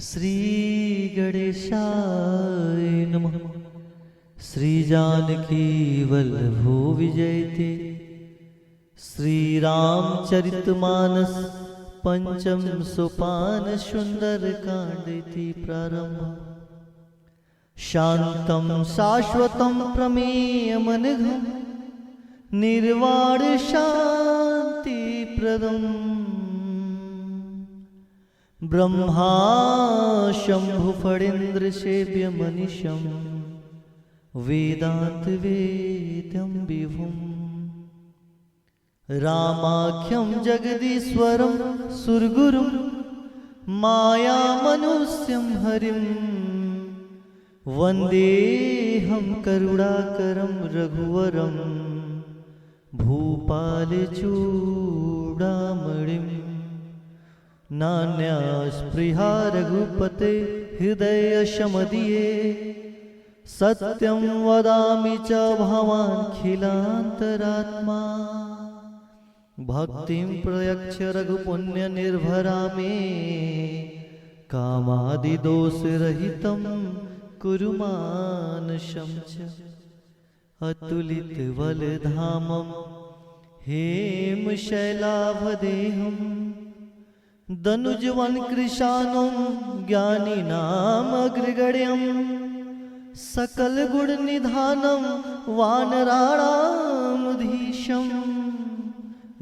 श्री गणेशाय नमः। श्री जानकी वल्लभो विजयते। श्री रामचरितमानस पंचम सोपान सुंदर कांडेति प्रारंभ। शांतं शाश्वतं प्रमेयमनघं निर्वाण शांति प्रदम् ब्रह्मा शंभु फणीन्द्र सेव्य मनीषं वेदांत वेद्यं विभुम् रामाख्यं जगदीश्वरं सुरगुरुं माया मनुष्यं हरिं वन्देऽहं करुणाकरं रघुवरं भूपालचूडामणिम् नान्यास्पृहा रघुपते हृदय शमदीये सत्यं वदामि च भवान्खिलान्तरात्मा भक्तिं प्रयच्छ रघुपुण्य निर्भरा मे कामादिदोषरहितं कुरु मानसं च अतुलितबलधामं हेमशैलाभदेहं दनुजवन कृशानं ज्ञानिनामग्रगण्यं सकल गुण निधानं वानराणामधीशं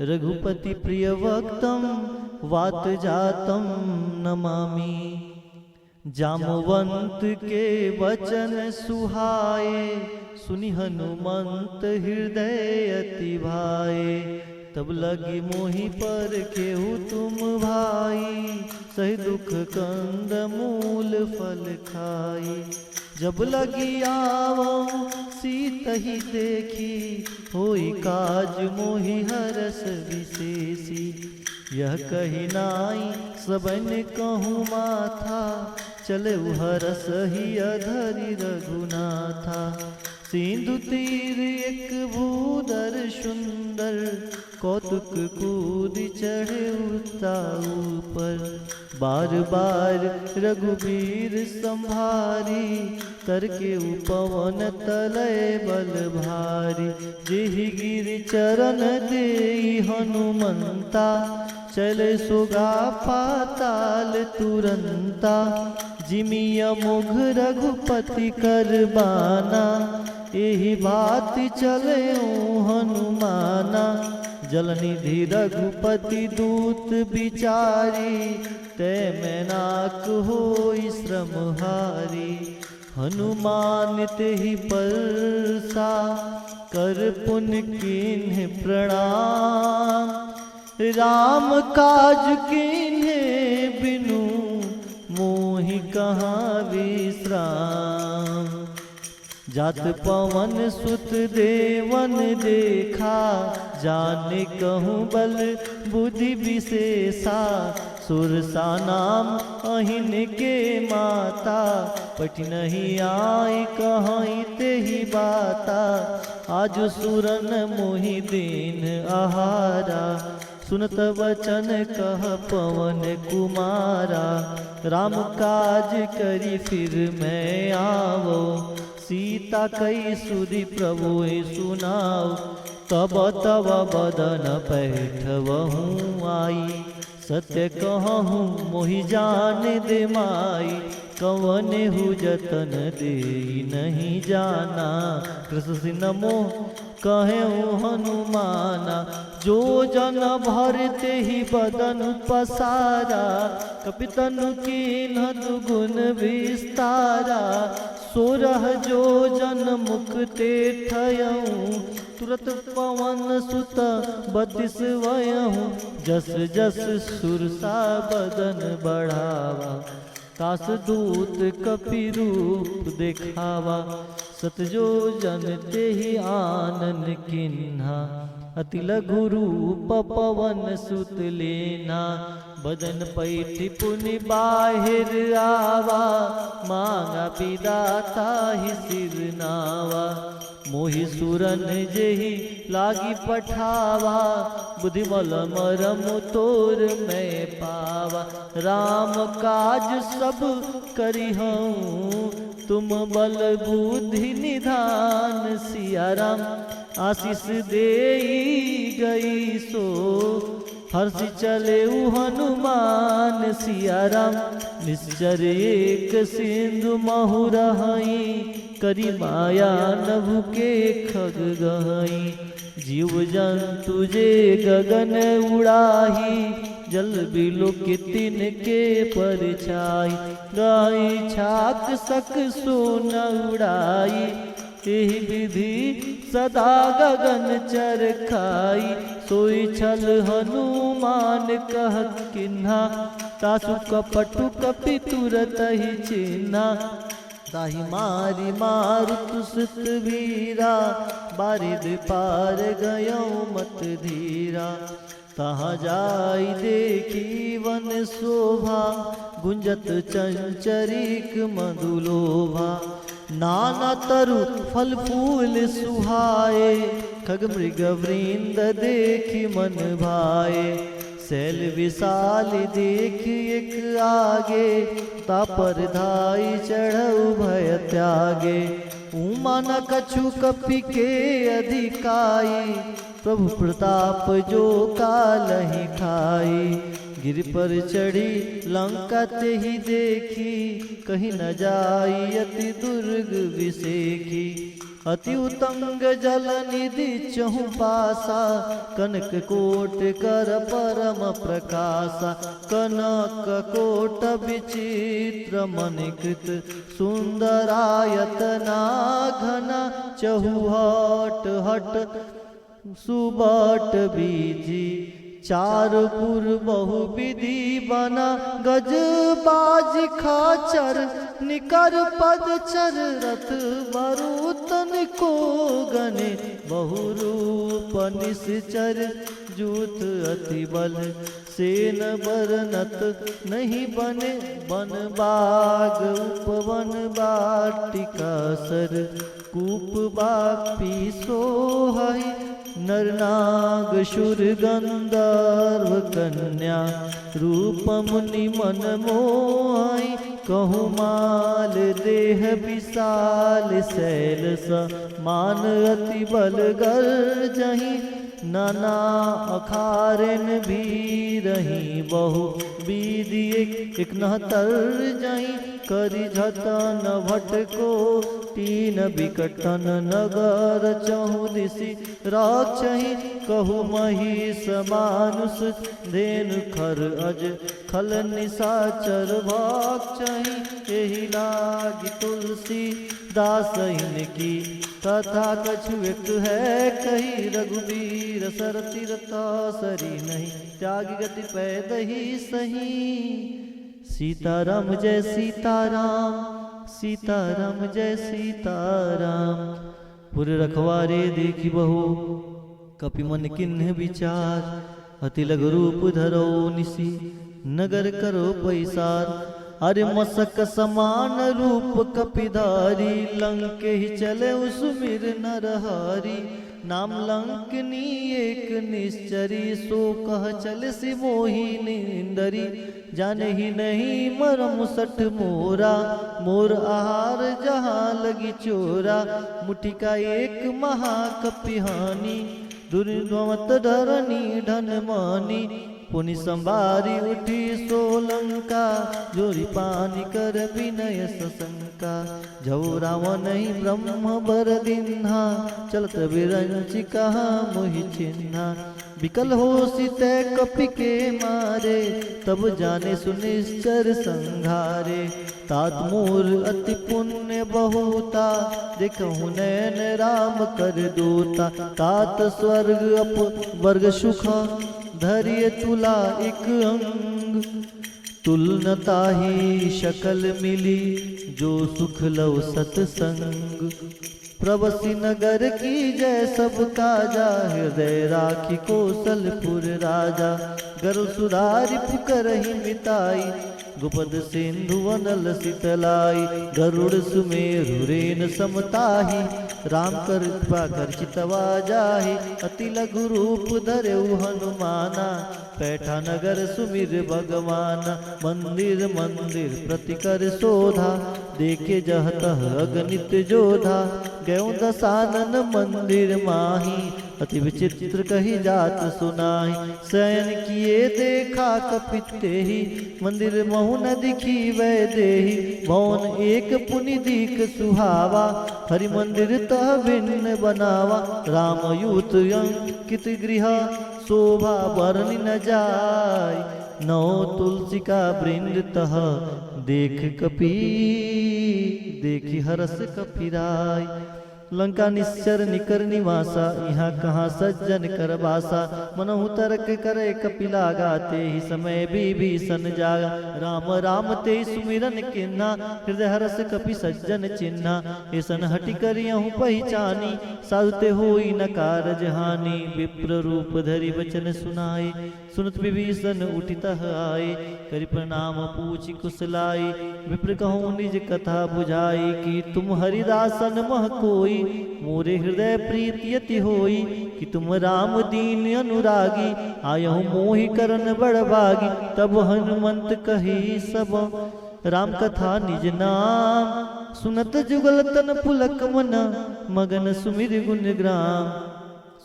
रघुपति प्रिय वक्तं वातजातं नमामि जामवंत के वचन सुहाए सुनि हनुमंत हृदय अति भाए तब लगी मोहि पर केहू तुम भाई सही दुख कंद मूल फल खाई जब लगी आवो सीतहि देखी होई काज मोहि हरस विशेषी यह कही नाई सबन कहूँ माथा चले हरस ही अधरि रघुनाथा सिंधु तीर एक भूदर सुंदर कौतुक कूद चढ़े उता ऊपर बार बार रघुबीर संभारी करके उपवन तलय बल भारी जेहि गिर चरण देई हनुमंता चले सुगा पाताल तुरंता जिमिय मुघ रघुपति करबाना यही बात चले हनुमाना जलनिधि रघुपति दूत बिचारी ते मैनाक होई श्रमहारी हनुमान तेहि परसा कर पुन कीन्ह प्रणाम राम काज कीन्हे बिनु मोहि कहाँ विश्राम जात पवन सुत देवन देखा जाने कहूँ बल बुद्धि विशेषा सुरसा नाम अहिन के माता पट नहीं आई कहीं ते ही बाता आज सुरन मोहि दीन आहारा सुनत वचन कह पवन कुमारा राम काज करी फिर मैं आवो सीता कई सुधि प्रभु सुनाओ तब तब बदन पैठवहूँ आई सत्य कहूँ मोहि जान दे माई कवन हु जतन दे नहीं जाना कृष्ण सिंह मोह कहे हनुमाना जो जन भरते ही बदन पसारा कपितनु कीन्ह दुगुन विस्तारा सोरह जो जन मुक्ते ठयऊँ तुरत पवन सुत 32 वयहूँ जस जस सुरसा बदन बढ़ावा तास दूत कपि रूप देखावा सतजो जन तेहि आनन किन्हा अति लघु रूप पवन सुत लेना बदन पैठि पुनि बाहिर आवा मांगा विदाता ही सिर नावा मोहि सुरन जेहि लागी पठावा, बुद्धिमल मरम तोर मैं पावा। राम काज सब करिहऊँ, तुम बल बुद्धि निधान। सिया राम आशीष देई गई सो, हर्षि चले हनुमान। सिया राम निश्चर एक सिंधु महु रहई, करी माया नभु के खग गहई। जीव जंतु जे गगन उड़ाही, जल बिलो के तिनके परछाई। गाई छाक सक सोन उड़ाई, एहि विधि सदा गगन चरखाई। सोई छल हनुमान कहत किन्हा, तासु कपटु कपि तुरत ही चिन्हा। ताहि मारी मारुत सुत वीरा, बारिद पार गयो मत धीरा। तहाँ जाई देखी वन शोभा, गुंजत चंचरिक मधुलोभा। नाना तरु फल फूल सुहाए, खग मृग वृंद देखी मन भाए। शैल विशाल देख एक आगे, तापर धाई चढ़ऊ भय त्यागे। उमा न कछु कपि के अधिकाई, प्रभु प्रताप जो कालहि खाई। गिर पर चढ़ी लंका ते ही देखी, कहीं न जाई अति दुर्ग विसेखी। अति उतंग जल निधि चहु पासा, कनक कोट कर परम प्रकाशा। कनक कोट विचित्र मणिकृत, सुंदरायतना घना। चहु हट हट सुबट बीजी, चार पुर बहु विधि बना। गज बाज खाचर निकर पद चर, रथ मरुतन को गने। बहु रूप निश्चर जूथ अति बल, सेन बरनत नहीं बने। वन बाग उपवन बाटिका सर, कूप बापी सोहई। नर नाग शूर गंधर्व कन्या, रूप मुनि मन मोहई। कहूँ माल देह विशाल, शैल समान अति बल गर्जहि। नाना अखारेन भी रही, बहु विधि एक नहतर जही। करी जतन भटको तीन विकटन, नगर चहु दिशि राक्षहि। कहु महिष मानुष धेनु खर अज, खल निशाचर भाक्षहि। एहि लागी तुलसी दासहिन की, कथा कछु एक है कही। रघुवीर सर तीरथा सरी नहीं, त्यागी गति पैदहि सही। सीताराम जय सीताराम, सीताराम जय सीताराम। पुर रखवारे देखी बहु, कपि मन किन्ह विचार। अति लघु रूप धरो निसी, नगर करो पैसार। अरे मसक समान रूप कपिधारी, लंके ही चले उसमिर नरहारी। नाम लंकनी एक निश्चरी, सो कह चल सि मोहि निंदरी। जाने ही नहीं मरम सठ मोरा, मोर आहार जहाँ लगी चोरा। मुठि का एक महाकपिहानी, दुर्गमत धरनी धन मानी। पुनि संभारी उठी सोलंका, जोरी पानी कर विनय सशंका। जौ रावण नहीं ब्रह्म बर दिन्हा, चलत विरंचि कहा मोहि चिन्हा। विकल हो सीते कपि के मारे, तब जाने सुनिश्चर संघारे। तात मोर अति पुण्य बहुता, देखहु नैन राम कर दूता। तात स्वर्ग अप वर्ग सुख, धैर्य तुला एक अंग। तुलनता ही शकल मिली, जो सुख लव सतसंग। प्रवसी नगर की जय सब काजा, हृदय राखी कौशलपुर राजा। गर्व सुधारि पुकर ही मिताई, गुपद सिंधु वनल शीतलाई, गरुड़ सुमेरु रेन समताही, राम कर कृपा कर चितवा जाहि, अति लघु रूप धरेउ हनुमाना, पैठा नगर सुमिर भगवान, मंदिर मंदिर प्रति कर शोधा, देखे जह तह अगणित जोधा, गयो दसानन मंदिर माही, अति विचित्र कही जात सुनाई, शयन किए देखा कपिते ही, मंदिर महु न दिखी वै देही, भवन एक पुनि दीक सुहावा, हरि मंदिर तह भिन्न बनावा, राम यूत अंकित गृह, शोभा वर्णि न जाय, नौ तुलसी का वृंद तह, देख कपि देखी हरस कपिराय, लंका निश्चर निकर निवासा, यहाँ कहाँ सज्जन कर बासा, मनहु तर्क करे कपिला गाते ही, समय विभीषण जागा, राम राम ते सुमिरन किन्ना, हृदय हरस कपि सज्जन चिन्हा, ऐसन हटि करियहु पहचानी, साधुते होई न कारज हानि, विप्र रूप धरि वचन सुनाए, सुनत विभीषण उठितः आए, करि प्रणाम पूछि कुशलाई, विप्र कहूँ निज कथा बुझाई, कि तुम हरिदासन मह कोई, मोरे हृदय प्रीति अति होई, कि तुम राम दीन अनुरागी, आयहु मोहि करन बड़भागी, तब हनुमंत कही सब, राम कथा निज नाम, सुनत जुगल तन पुलक मन, मगन सुमिर गुण ग्राम,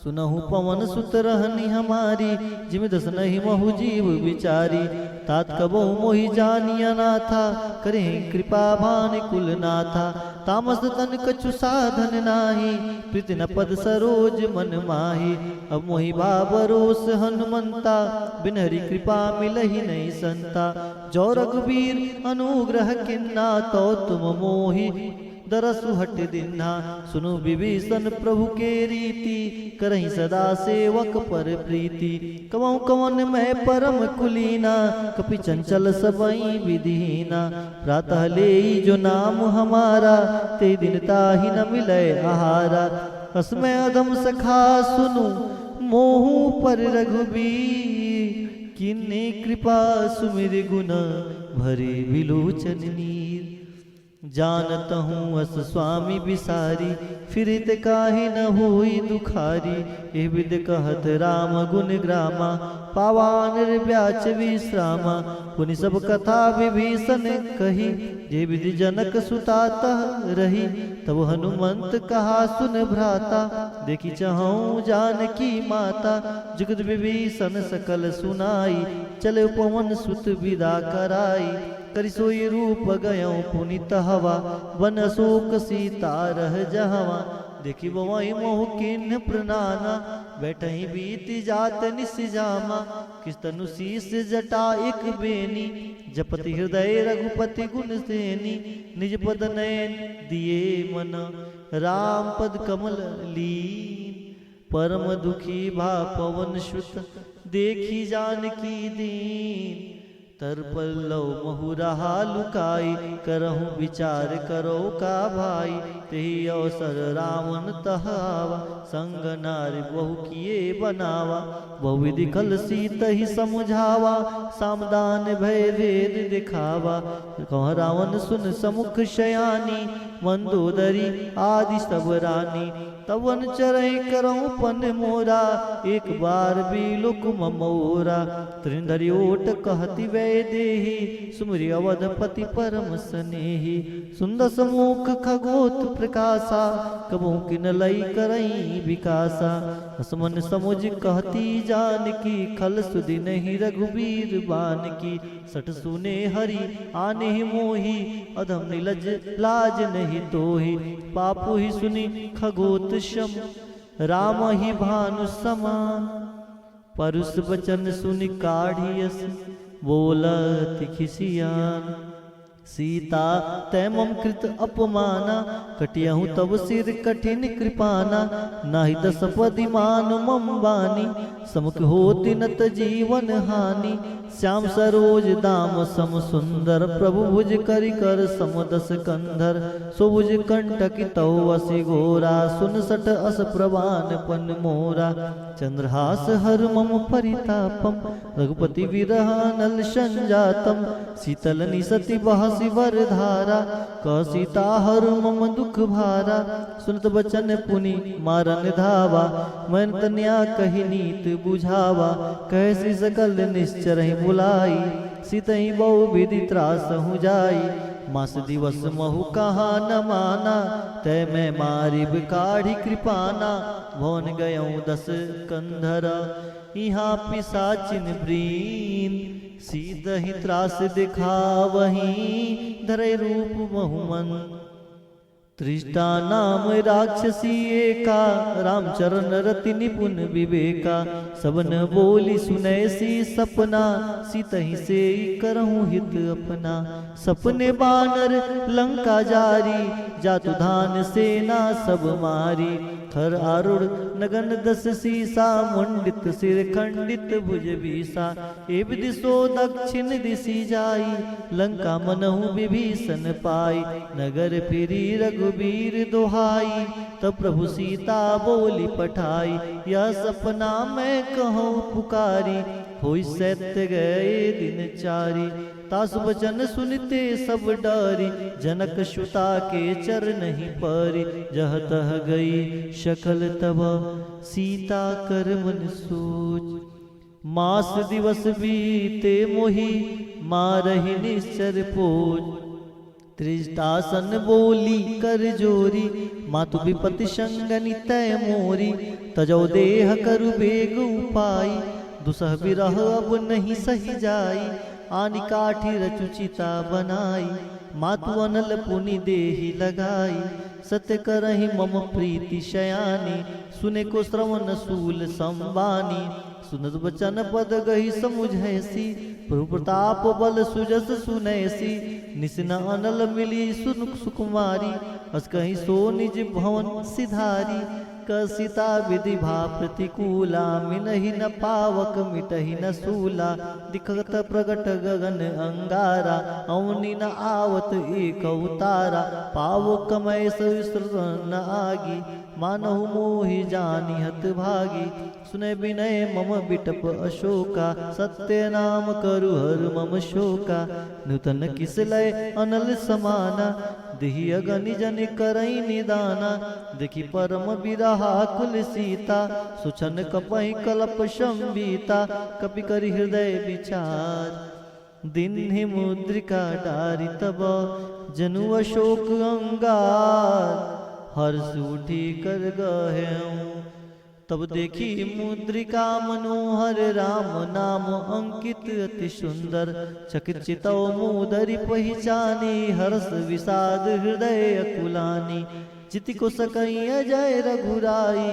सुनहु पवन सुत रहनी हमारी, जिम दस नहीं महु जीव विचारी, तात कबो मोहि जानिया नाथा, करें कृपा भान कुल नाथा, तामस तन कछु साधन नाही, प्रीति न पद सरोज मन माही, अब मोहि बाबरोस हनुमंता, बिन हरि कृपा मिलहि नहीं संता, जो रघुबीर अनुग्रह किन्ना, तो तुम मोहि दरसु हट दिन्हा, सुनु विभीषण प्रभु के रीति, करहि सदा सेवक पर प्रीति, कवौ कवन मैं परम कुलीना, कपि चंचल सबई विधीना, प्रातः लेई जो नाम हमारा, ते दिन ताहि न मिलै आहारा, अस्मै अधम सखा सुनु मोहु पर रघुबीर, किन्ने कृपा सुमिर गुण भरे विलोचन नीर, जानत हूँ अस स्वामी बिसारी, फिरित काहे न होई दुखारी, ए विद कहत राम गुण ग्रामा, पावा निर्व्याच विश्रामा, पुनि सब कथा विभीषण कही, जे विधि जनक सुता तह रही, तब हनुमंत कहा सुन भ्राता, देखी चहु जानकी माता, जुगत विभीषण सकल सुनाई, चले पवन सुत विदा कराई, करिसोई रूप गयो पुनित हवा, वन अशोक सीता रह जहवा, देखी बवाई मोह किन्ह प्रनाना, बैठही बीती जात निस जामा, किस तनु शीस जटा एक बेनी, जपति हृदय रघुपति गुण सेनी, निज पद नयन दिए मन, राम पद कमल लीन, परम दुखी भा पवन सुत, देखी जानकी दीन, तरपल्लव महुरहा लुकाई, करहु विचार करो का भाई, तेहि अवसर रावण तहावा, संग नारी बहु किए बनावा, बहुविधि खल सीत ही समझावा, सामदान भय वेद दिखावा, कह रावण सुन समुख शयानी, मंदोदरी आदि सब रानी, तवन चरहि करऊं पन मोरा, एक बार भी लुक ममोरा, त्रिंधरि ओट कहति वै देही, सुमरि अवधपति परम स्नेही, सुंदर समुख खगोत प्रकाशा, कबहु किन लई करई विकासा, असमन समुझ कहती जानकी, खल सुधि नहीं रघुबीर बान की, सठ सुने हरि आने मोही, अधम निलज लाज नहीं तोही, पापु ही सुनी खगोत शम, राम ही भानु समान, परुष बचन सुनि काढ़ियस, बोलत खिसियान, सीता तैमम कृत अपमाना, कटियहु तब सिर कठिन कृपाना। नाही दसपदि मान मम बानी, समुख होति नत जीवन हानि। श्याम सरोज दाम सम सुंदर, प्रभु भुज करि कर सम दस कंधर। सुभुज कंटक तौ असि घोरा, सुन सट अस प्रवान पन मोरा। चंद्रहास हर मम परितापम, रघुपति विरह नल संजातम। शीतल निसति बहसि वरधारा, क सीता हर मम दुख भारा। सुनत बचन पुनि मारन धावा, मन तन्या कहि नीत बुझावा। कैसी सकल निश्चर बुलाई, सीतहि बहु विधि त्रासहु जाई। मास दिवस महु कहा न माना, तय मैं मारिब काढ़ी कृपाना। भवन गयऊँ 10 कंधर, यहाँ पिशाचिन ब्रीन। सीतहि त्रास दिखावहीं, धरे रूप बहुमन। त्रिष्टा नाम राक्षसी एका, रामचरण रति निपुण विवेका। सबन बोली सुनैसी सपना, सीतहि से करहूँ हित अपना। सपने बानर लंका जारी, जातु धान सेना सब मारी। खर आरूढ़ नगन 10 सीसा, मुंडित सिर खंडित भुज बीसा। एव दिसो दक्षिण दिशि जाई, लंका मनहु विभीषण पाई। नगर फिरी रघुबीर दोहाई, तब प्रभु सीता बोली पठाई। यह सपना मैं कहूँ पुकारी, होई सत्य गए दिन चारी। तासु बचन सुनते सब डरी, जनक सुता के चरनहि परी। जह तह गई शकल तब, सीता कर मन सोच। मास दिवस बीते मोहि, मारहि निश्चर पोच। त्रिजटासन बोली कर जोरी, मातु विपति संगनि तय मोरी। तजौ देह करु बेग उपाई, दुसह विरह अब नहीं सही जाई। आनि काठी रचु चिता बनाई, मातु अनल पुनि देहि लगाई। सत्य करहि मम प्रीति शयानी, सुने को श्रवण सूल संबानी। सुनत बचन पद गही समुझैसी, प्रभु प्रताप बल सुजस सुनैसी। निसिन अनल मिली सुन सुकुमारी, अस कहीं सो निज भवन सिधारी। सीता विधि भा प्रतिकूला, मिनहि न पावक मिटहि न सूला। दिखत प्रगट गगन अंगारा, अवनि न आवत एक उतारा। पावो कमय सविस्तृत न आगी, मानहु मोहि जानि हत भागी। सुने विनय मम बिटप अशोका, सत्य नाम करु हर मम शोका। नूतन किस लय अनल समाना, देहि अगनि जन करई निदाना। देखि परम बिरहा कुल सीता, सुछन कपहि कलप संबीता। कपि करि हृदय विचार, दिन ही मुद्रिका डारी। तब जनु अशोक अंगार, हर्ष उठी कर गहेऊँ। तब देखी मुद्रिका मनोहर, राम नाम अंकित अति सुंदर। चकित चितौ मुदरि पहिचानी, हर्ष विषाद हृदय अकुलानी। चिति को सकई अजय रघुराई,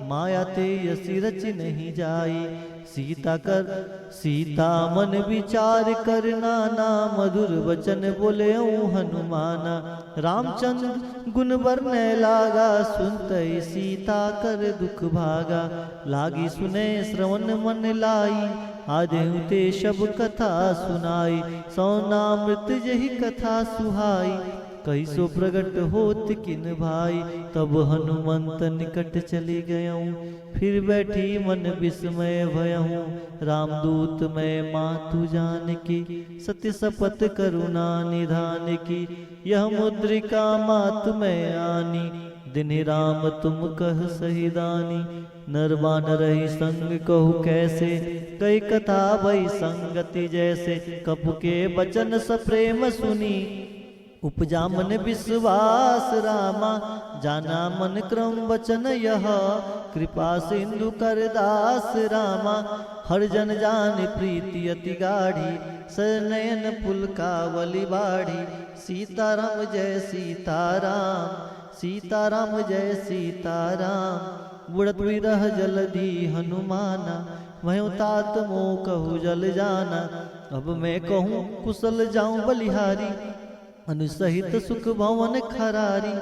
माया ते यसी रच नहीं जाई। सीता मन विचार कर नाना, मधुर वचन बोले हनुमाना। रामचंद्र गुण बरने लागा, सुनते सीता कर दुख भागा। लागी सुने श्रवण मन लाई, आदेहु ते शब कथा सुनाई। सौनामृत जही कथा सुहाई, कही सो प्रगट होत किन भाई। तब हनुमंत निकट चली गयऊँ, फिर बैठी मन विस्मय भयऊँ। रामदूत मैं मातु जान की, सत्य शपथ करुणा निधान की। यह मुद्रिका मातु मैं आनी, दिन राम तुम कह सही दानी। नरबान रही संग कहु कैसे, कई कथा भई संगति जैसे। कपु के बचन सप्रेम सुनी, उपजा मन विश्वास रामा। जाना मन क्रम वचन यह, कृपा सिंधु कर दास रामा। हर जन जान प्रीति अति गाढ़ी, सरनयन पुलकावली बाढ़ी। सीताराम जय सीताराम, सीताराम जय सीताराम। बुढ़त विरह जलधि हनुमाना, वहीं तात मोह कहु जल जाना। अब मैं कहूँ कुशल जाऊं बलिहारी, अनुसहित सुख भवन खरारी,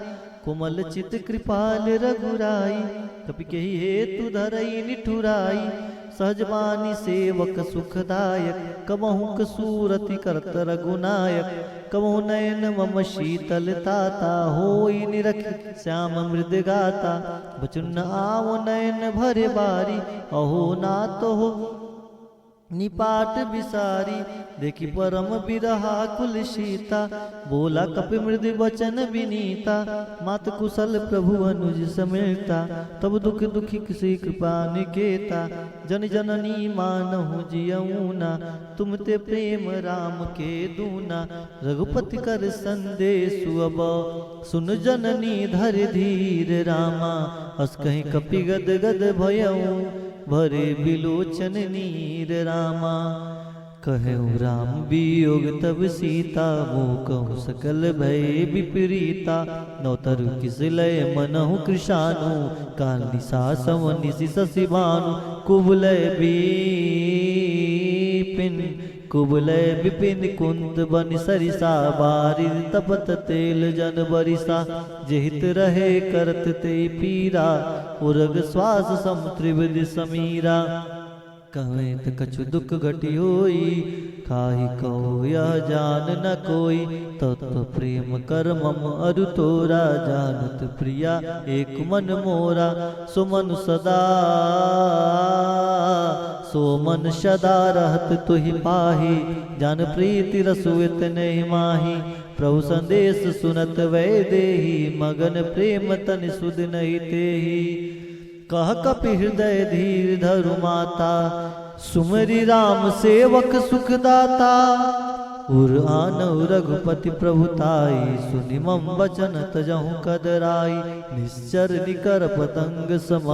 कोमल चित कृपाल रघुराई। कपि केहि हेतु धरई निठुराई, सहजबानी सेवक सुखदायक। कबहुक सूरति करत रघुनायक, कबहु नयन मम शीतलताता। होई निरखि श्याम मृद गाता, बचन आव नयन भरे बारी। अहो नाथ हो निपाट विसारी, देखी परम बिरहा कुल सीता। बोला कपि मृदु वचन विनीता, मात कुशल प्रभु अनुज समेता। तब दुख दुखी किसी कृपा निकेता, जन जननी मानहु जियऊना। तुम ते प्रेम राम के दूना, रघुपति कर संदेशु अब। सुन जननी धर धीर रामा, अस कहीं कपि गद गद भयऊ। भरे बिलोचन नीर रामा, कहूँ राम वियोग तब सीता। मोह कहूँ सकल भय विपरीता, नौतरु किस लय मनहु कृशानु। काल निशा सम निशि शशि भानु, कुबलय विपिन कुबलय विपिन कुंत बन सरिसा। बारिद तपत तेल जन बरिसा, जेहित रहे करत ते पीरा। उरग श्वास सम त्रिविध समीरा, कहें त कछु दुख घटी होई। खाही कहो यह जान न कोई, तत्व प्रेम कर मम अरु तोरा। जानत प्रिया एक मन मोरा, सुमन सदा सो मन सदा रहत तुहि पाही। जान प्रीति रसु इतने माही, प्रभु संदेश सुनत वै देही। मगन प्रेम तन सुध नहीं तेही, कह कपि हृदय धीर धरु माता। सुमरि राम सेवक सुखदाता, उर आनउ रघुपति प्रभुताई। सुनि मम वचन तजहु कदराई, निश्चर निकर पतंग सम।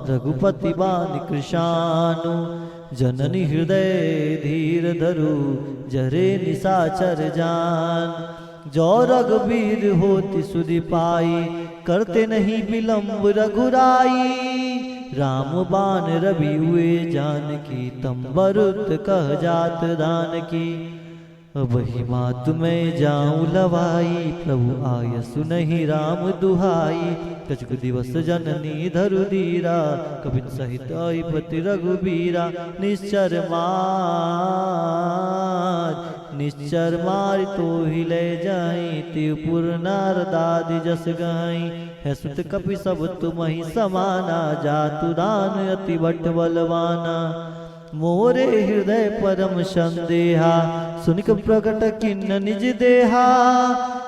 रघुपति बानि कृशानु, जननी हृदय धीर धरु। जरे निशाचर जान, जो रघुबीर होति सुधि पाई। करते नहीं विलंब रघुराई, राम बान रवि हुए जानकी। तंबरुत कह जात दान की, वही मातु मैं जाऊं लवाई। प्रभु आय सुनहि राम दुहाई, कछुक दिवस जननी धरु धीरा। कपिन सहित आई पति रघुबीरा। निश्चर मार तो ही ले जाई, त्रिपुर नारदादि जस गाई। है सुत कपि सब तुम ही समाना, जातु दान अति बट बलवाना। मोरे हृदय परम संदेहा, सुनिक प्रकट किन्न निज देहा।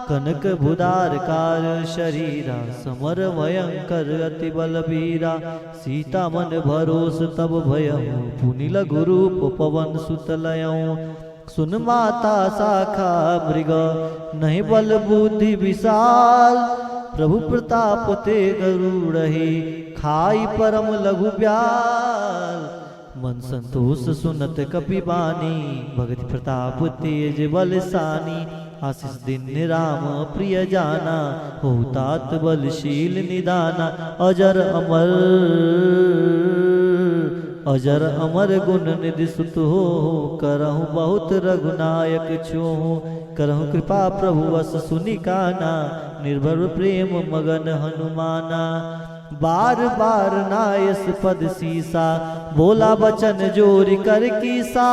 कनक भुदार कार शरीरा, समर भयंकर अति बलबीरा। सीता मन भरोस तब भयऊ, पुनि लघु रूप पवन सुत लयऊ। सुन माता शाखा मृग, नहीं बल बुद्धि विशाल। प्रभु प्रताप ते गरुड़हि, खाई परम लघु ब्याल। मन संतोष सुनत कपि बानी, भगत प्रताप तेज बलसानी। आशीष दिन राम प्रिय जाना, हो तात बलशील निदाना। अजर अमर गुण निधि सुत हो। करहु बहुत रघुनायक छोहु, करहु कृपा प्रभु वस सुनि काना। निर्भर प्रेम मगन हनुमाना, बार बार नायस पद सीसा। बोला बचन जोरि कर कीसा,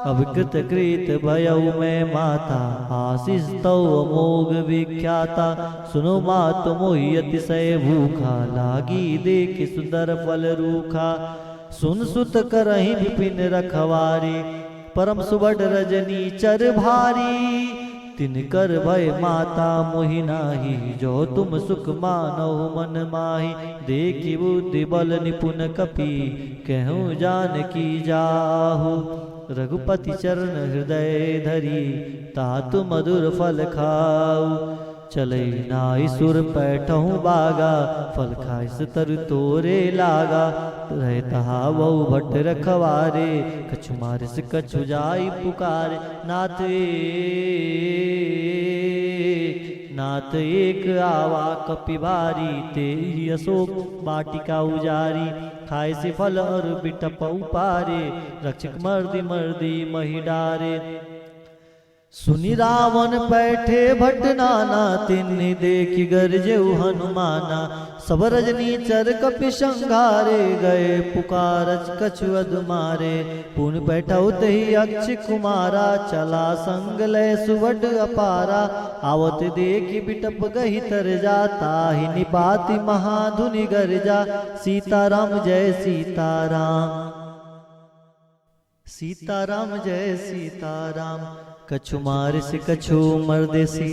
अब कृत कृत भयउ मैं माता। आशीष तव अमोघ विख्याता, सुनो मात मोहि अतिशय भूखा। लागी देख सुंदर फल रूखा, सुन सुत करहि विपिन रखवारी। परम सुबड रजनी चर भारी, तिनकर भय माता मोहि नाही। जो तुम सुख मानो मन माही, देखि बुद्धि बल निपुण कपि। कहूँ जानकी जाहु, रघुपति चरण हृदय धरी। तातु मधुर फल खाऊ, चले नाई सुर पैठहूँ बागा। फल खाइस तरु तोरे लागा, रहता बहु भट्ट रखवारे। कछु मारिस कछु जाई पुकारे, नाथ एक आवा कपि भारी। तेहि अशोक वाटिका उजारी, खाए से फल और बिटप उपारे। रक्षक मर्दी मर्दी मही डारे, सुनि रावण बैठे भट नाना, तिन्हि देखि गरजेउ हनुमाना। सब रजनी चर कपि संघारे, गए पुकारच कछु अधुमारे। पुन बैठौ तहि अक्ष कुमारा, चला संग लय सुवड अपारा। आवत देखि बिटप गहि तरजा, ताहि निपाति महाधुनि गरजा। सीताराम जय सीताराम, सीताराम जय सीताराम। कछु मार से कछु मर्दे से,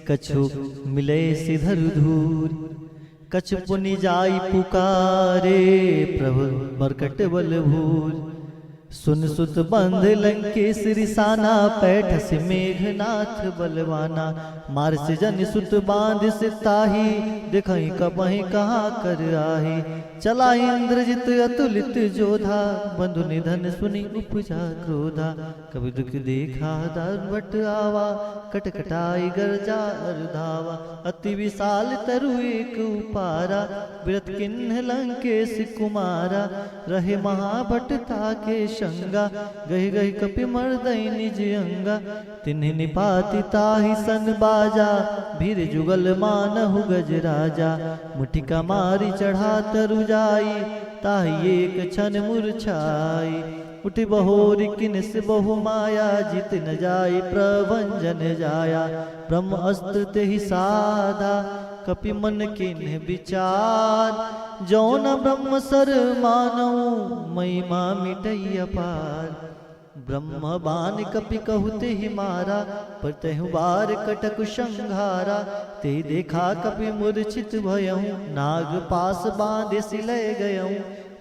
कछु मिले से धर धूर। कछु पुनि जाई पुकारे, प्रभु मरकट बल भूर। सुन सुत बंध लंकेश रिसाना, पैठ से मेघनाथ बलवाना। मार से जन सुत बांध से ताही, दिखाई कबहि कहाँ कर आही। चला इंद्रजित अतुलित जोधा, बंधु निधन सुनि उपजा क्रोधा। कभी दुख देखा दारुवट आवा, कटकटाई गरजा अर्धावा। अति विशाल तरु एक उपारा, बिरत किन्ह लंकेश कुमारा। रहे महाभट ताके शंगा, गहि गहि कपि मर्दई निज अंगा। तिन्हि निपाति ताहि सन बाजा, भीर जुगल मानहु गजराजा। मुठिका मारी चढ़ा तरु जाई, ताहि एक क्षण मूर्छाई। उठि बहोरि किन्स बहु माया, जित न जाय प्रभंजन जाया। ब्रह्म अस्त्र तेहि साधा, कपि मन किन्ह विचार। जौन ब्रह्म सर मानऊ, महिमा मिटई अपार। ब्रह्म बान कपि कहु तेहि मारा, पर तेहु बार कटक संघारा। ते देखा कपि मूर्छित भयहूँ, नाग पास बांधे सिलय गयऊँ।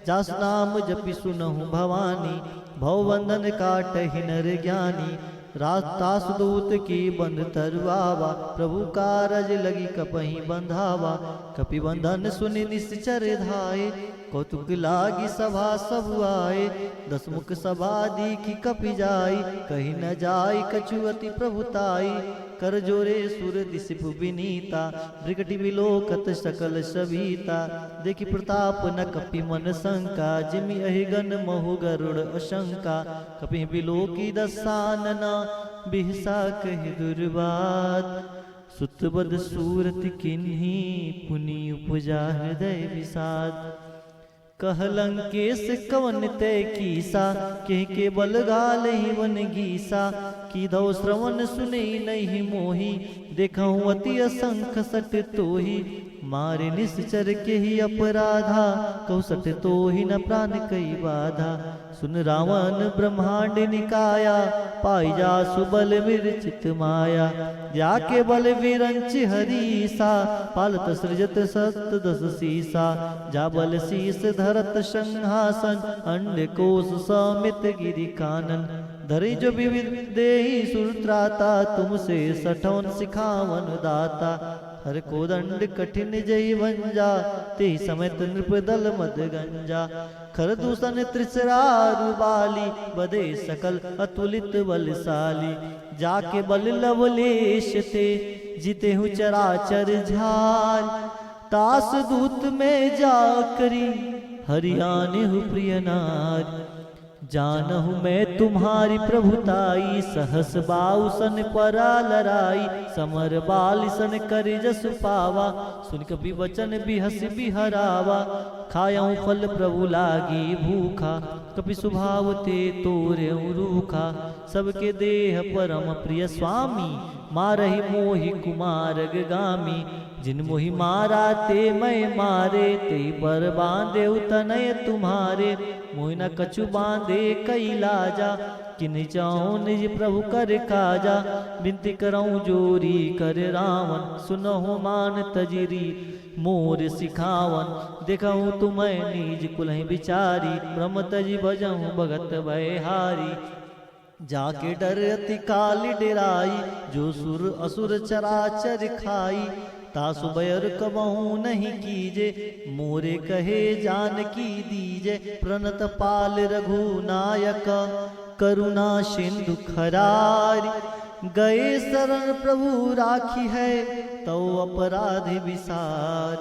जास नाम जपि सुनहु भवानी, भवबंधन काटहि नर ज्ञानी। रातास दूत की बंध तरुआवा, प्रभु कारज लगी कपहि बंधावा। कपि बंधन सुनि निश्चर धाये, कौतुक लागी सभा सब आए। दसमुख सभा दीखि कपि जाई, कहीं न जाई कछु अति प्रभुताई। कर जोरे सुर दिसिपु विनीता, ब्रिकटि विलोकत सकल सभीता। देखि प्रताप न कपि मन शंका, जिमि अहिगन महु गरुड़ अशंका। कपि विलोकी दसानना, बिहसा कहि दुर्बात। सुतबद सूरत किन्ही, पुनि उपजा हृदय विषाद। कह लंकेश कवन ते कीसा, के बल गाल ही वन गीसा। की दो श्रवण सुने नहीं मोही, देखऊं अति असंख सट तोही। मारे निश्चर के ही अपराधा, कौ सट तो ही न प्राण कई बाधा। सुन रावण ब्रह्मांड निकाया, पाई जा सुबल विरचित माया। जाके बल विरंच हरीसा, पालत सृजत सत दस सीसा। जा बल शीस धरत संहासन, अंड कोश समित गिरि कानन। धरि जो विविध देहि सुरत्राता, तुमसे सठौन सिखावन दाता। हर को दंड कठिन जय भंजा, ते समेत नृपदल मद गंजा। खर दूषण त्रिसरारु बाली, बदे सकल अतुलित बलशाली। जाके बल लवलेश ते, जिते हूँ चराचर झार। तास दूत में जाकरी, हरियाने हूँ प्रिय नार। जानहु मैं तुम्हारी प्रभुताई, सहस बाउसन परा लराई। समर बाल सन कर जस पावा, सुन कपि वचन बिहस बिहरावा। खायऊं फल प्रभु लागी भूखा, कपि स्वभाव ते तोरे रूखा। सबके देह परम प्रिय स्वामी, मारहि मोहि कुमार गामी। जिन मोहि मारा ते मैं मारे, ते पर बांधे तनय तुम्हारे। मोहि न कछु बांधे कई लाजा, किन चाहूं निज प्रभु कर काजा। विनती करऊं जोरी कर रावण, सुनहु मान तजिरी मोर सिखावन। देखऊं तुम्हें निज कुलहि बिचारी, ब्रह्म तजि भजऊं भगत भयहारी। जाके डर अति काल डेराई, जो सुर असुर चराचर खाई। तासु बैर कबहू नहीं कीजे, मोरे कहे जानकी दीजे। प्रणत पाल रघुनायक, करुणा सिंधु खरारी। गए शरण प्रभु राखी है, तो अपराध विसार।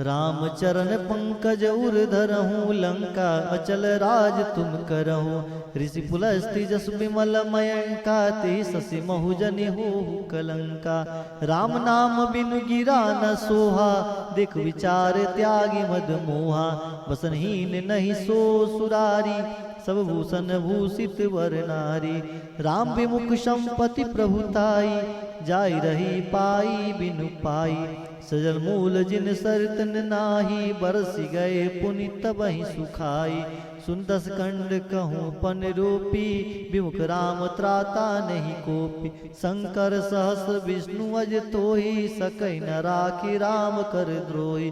राम चरण पंकज उर धरहूँ, लंका अचल राज तुम करहूँ। ऋषि पुलस्ति जस विमल मयंका, ते शशि महु जनि होहु कलंका। राम नाम बिनु गिरा न सोहा, देख विचार त्यागी मद मोहा। बसनहीन नहीं सो सुरारी, सब भूषण भूषित वर नारी। राम विमुख संपत्ति प्रभुताई, जाई रही पाई बिनु पाई। सजल मूल जिन सरतन नाही, बरसी गए पुनि तबहि सुखाई। सुन दस खंड कहूँ पन रूपी, विमुख राम त्राता नहीं कोपी। शंकर सहस्र विष्णु अज तोहि, सकै न राखी राम कर द्रोही।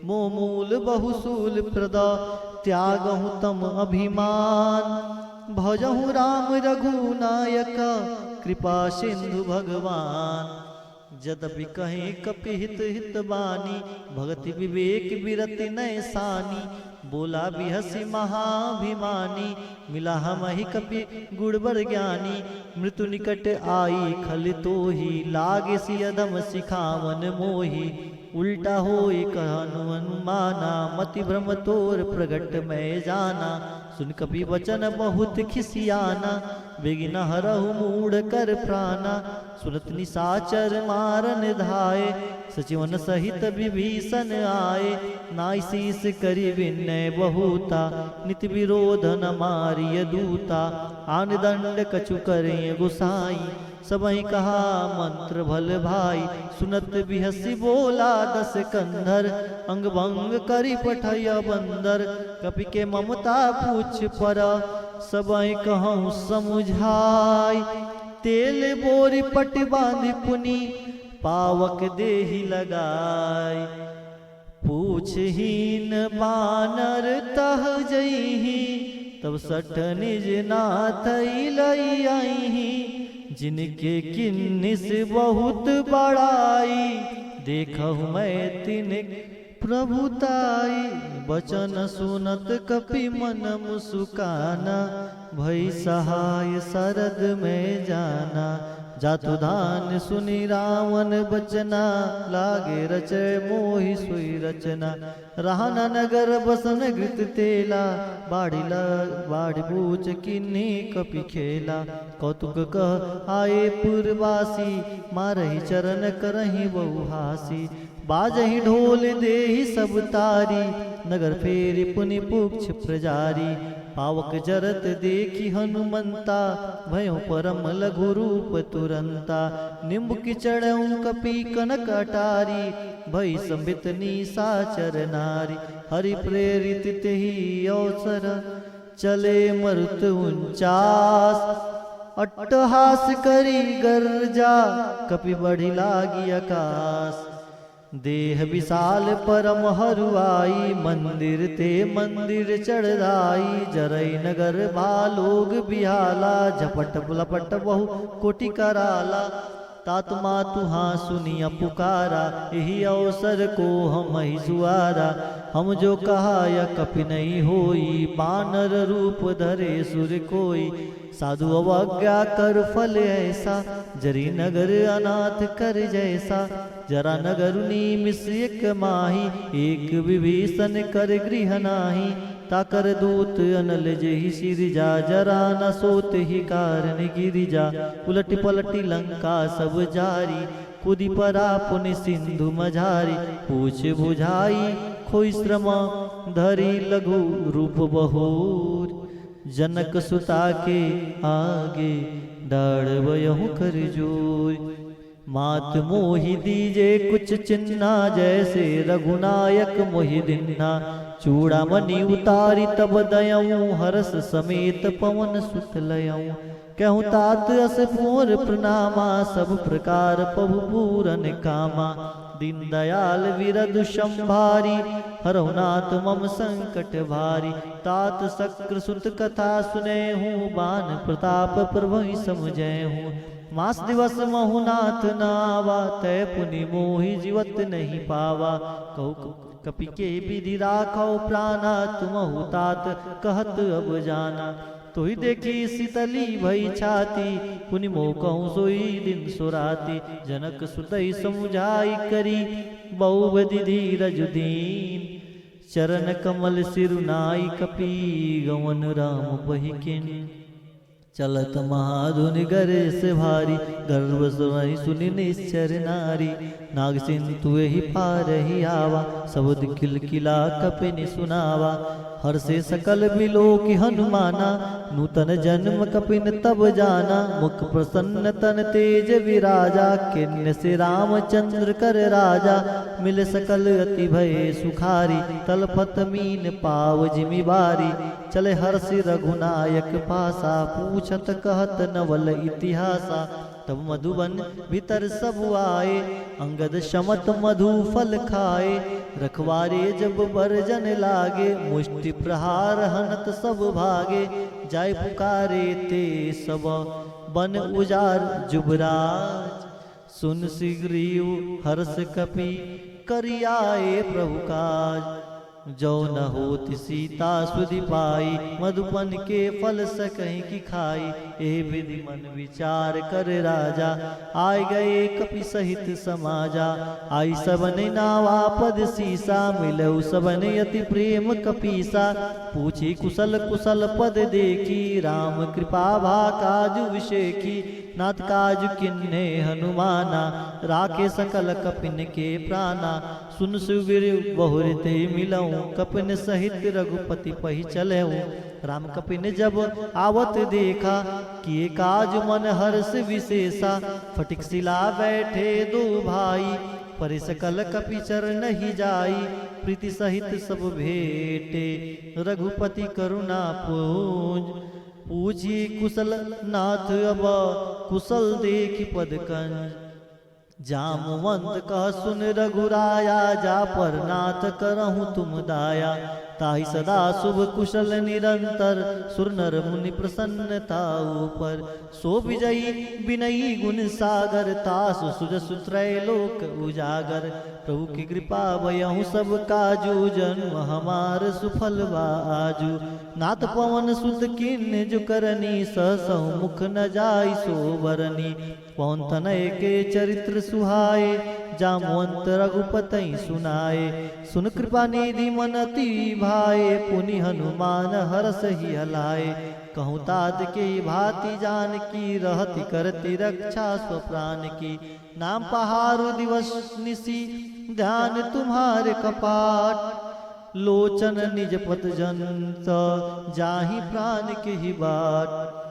मोह मूल बहुसूल प्रदा, त्यागहु तम अभिमान। भजहु राम रघुनायक, कृपा सिंधु भगवान। यद्यपि कहीं कपि हित हित बानी, भगति विवेक विरति नय सानी। बोला बिहसी महाभिमानी, मिला हमहि कपि गुणबर ज्ञानी। मृत्यु निकट आई खल तोहि, लागे सि अधम सिखावन मोहि। उल्टा होई कहनु अनुमाना, मति भ्रम तोर प्रगट मैं जाना। सुन कपि वचन बहुत खिसियाना, बेगिन हरहु मूढ़ कर प्राणा। सुनत निशाचर मारन धाये, सचिवन सहित विभीषण आए। नाई शीस करि विनय बहुता, नित विरोध न मारिय दूता। आन दंड कछु करें गुसाई, सबहि कहा मंत्र भल भाई। सुनत बिहसी बोला दस कंधर, अंग भंग करि पठय बंदर। कपि के ममता पूछ पर, सबहि कहूँ समुझाई। तेल बोरी पट बांधि पुनि, पावक देहि लगाई। पूछहीन बानर तह जइहि, तब सठ निज नाथ लई आइहि। जिनके किन्निस बहुत बड़ाई, देखहु मैं तिन प्रभुताई। बचन सुनत कपि मन मुस्काना, भई सहाय सरद में जाना। जातु धान सुनि रावण बचना, लागे रचय मोहि सोई रचना। रहना नगर बसन घृत तेला, बाढ़ी बूझ किन्नी कपि खेला। कौतुक कह आए पुरवासी, मारहि चरण करहि बहुहासी। बाजहि ढोल देहि सब तारी, नगर फेरि पुनि पुक्ष प्रजारी। पावक जरत देखी हनुमंता, भयो परम लघु रूप तुरंता। निम्ब की चढ़ऊँ कपि कनक अटारी, भई संबित निशाचर नारी। हरि प्रेरित तेहि अवसर, चले मरुत 49। अट्टहास करी गर्जा, कपि बढ़ी लागी आकाश। देह विशाल परम हरुआई, मंदिर ते मंदिर चढ़ाई। जरई नगर भालोग बिहाला, झपट लपट बहु कोटि कराला। तात मातु हाँ सुनिया पुकारा, यही अवसर को हम ही सुआरा। हम जो कहा या कपि नहीं होई, बानर रूप धरे सुर कोई। साधु अवज्ञा कर फल ऐसा, जरी नगर अनाथ कर जैसा। जरा नगर निमिष एक माही, एक विभीषण कर गृह नाही। ताकर दूत अनल जेहि सिरजा, जरा न सोत ही कारण गिरिजा। उलटी पलटी लंका सब जारी, कुदी परा पुनि सिंधु मझारी। पूछ बुझाई खोई श्रम, धरी लघु रूप बहोर। जनक सुता के आगे, डाढ़वयहु कर जोर। मात मोहि दीजे कुछ चिन्ना, जैसे रघुनायक मोहि दिन्ना। चूड़ामणि उतारी तब दयऊँ, हरस समेत पवन सुत लयऊँ। कहूँ तात अस मोर प्रणामा, सब प्रकार प्रभु पूरन कामा। दीन दयाल विरधु संभारी, हरहुनाथ मम संकट भारी। तात शक्र सुत कथा सुने हूँ, बान प्रताप प्रभु समझे हूँ। मास दिवस महुनाथ नावा, तय पुनि मोहि जीवत नहीं पावा। कहु कपि के विधि राखो प्राणा, तुम तात कहत अब जाना। तो ही देखी शीतली भई छाती, पुनि मोह कहूँ सोई दिन सुराती। जनक सुतई समुझाई करी, बहुबधि धीरज दीन। चरण कमल सिरुनाई कपि, गवन राम बहि किन। चलत महाधुनि गरे से भारी, गर्भ सुनि सुनि निश्चर नारी। नाग सिंधु ही पार ही आवा, सबद किलकिला कपिनि सुनावा। हर से सकल बिलोक हनुमाना, नूतन जन्म कपिन तब जाना। मुख प्रसन्न तन तेज विराजा, किन्न से रामचंद्र कर राजा। मिल सकल अति भय सुखारी, तलपत मीन पाव जिमि बारी। चले हर्षि रघुनायक पासा, पूछत कहत नवल इतिहासा। तब मधुबन भीतर सब आए, अंगद शमत मधु फल खाए। रखवारे जब बरजन लागे, मुष्टि प्रहार हनत सब भागे। जाय पुकारे ते सब बन उजार जुबराज। सुन सिग्रीव हर्ष कपि, करियाए प्रभु काज। जो न होति सीता सुधि पाई, मधुपन के फल सकहीं की खाई। ए विधि मन विचार कर राजा, आय गए कपि सहित समाजा। आई सबने नावा पद सीसा, मिलऊ सबने अति प्रेम कपीसा। पूछी कुशल कुशल पद देखी, राम कृपा भा काजु विषेखी। नाथ काजु किन्ने हनुमाना, राखे सकल कपिन के प्राणा। सुन सुवीर बहुरते मिलऊं, कपिन सहित रघुपति पही चलेऊं। राम कपिन जब आवत देखा, किए काज मन हर्ष विशेषा। फटिक शिला बैठे दो भाई, परे सकल कपि चरण ही जाई। प्रीति सहित सब भेटे, रघुपति करुणा पूज। पूछी कुशल नाथ अब, कुशल देखी पद कंज। जामवंत कह सुन रघुराया, जा पर नाथ करहूँ तुम दाया। ताहि सदा शुभ कुशल निरंतर, सुर नर मुनि प्रसन्नता ऊपर। सो विजयी विनयी गुण सागर, तासु सुजसु त्रैलोक उजागर। प्रभु की कृपा भयहु सब काजू, जन्म हमार सुफल आजू। नाथ पवन सुत किन्ह जो करनी, सहसहु मुख न जाई सो बरनी। पवन तनय के चरित्र सुहाए, जामवंत रघुपति सुनाए। सुन कृपा निधि मन अति भाए, पुनि हनुमान हरस ही हलाए। कहूँ तात के भांति जान की, रहति करति रक्षा स्वप्राण की। नाम पहारु दिवस निसी, ध्यान तुम्हारे कपाट। लोचन निज पत जंत, जाहि प्राण के ही बाट।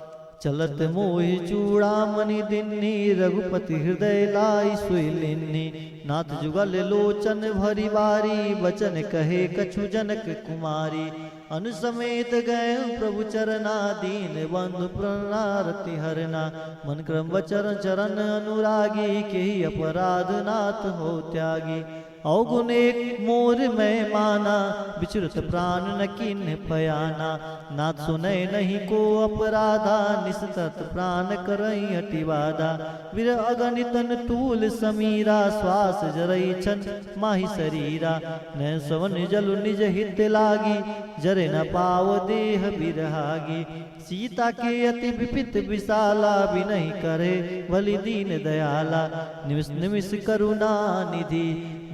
चलत मोहि चूड़ामणि दिन्नी, रघुपति हृदय लाई सोई लिन्नी। नाथ जुगल लोचन भरी बारी, बचन कहे कछु जनक कुमारी। अनुसमेत गए प्रभु चरना, दीन बंधु प्रणारति हरना। मन क्रम वचन चरण अनुरागी, के अपराध नाथ हो त्यागी। अवगुण एक मोर मैं माना, विचरत प्राण न किन्ह पयाना। नाथ सुनय नहीं को अपराधा, निसतत प्राण करई हटिवादा। वीर अगणितन तूल समीरा, श्वास जरई छन माहि शरीरा। न सवन जलु निज हित लागी, जरे न पाव देह बिरहागी। सीता के अति विपित विशाला, बिनहि करे बलि दीन दयाला। निमिष निमिष करुणा निधि,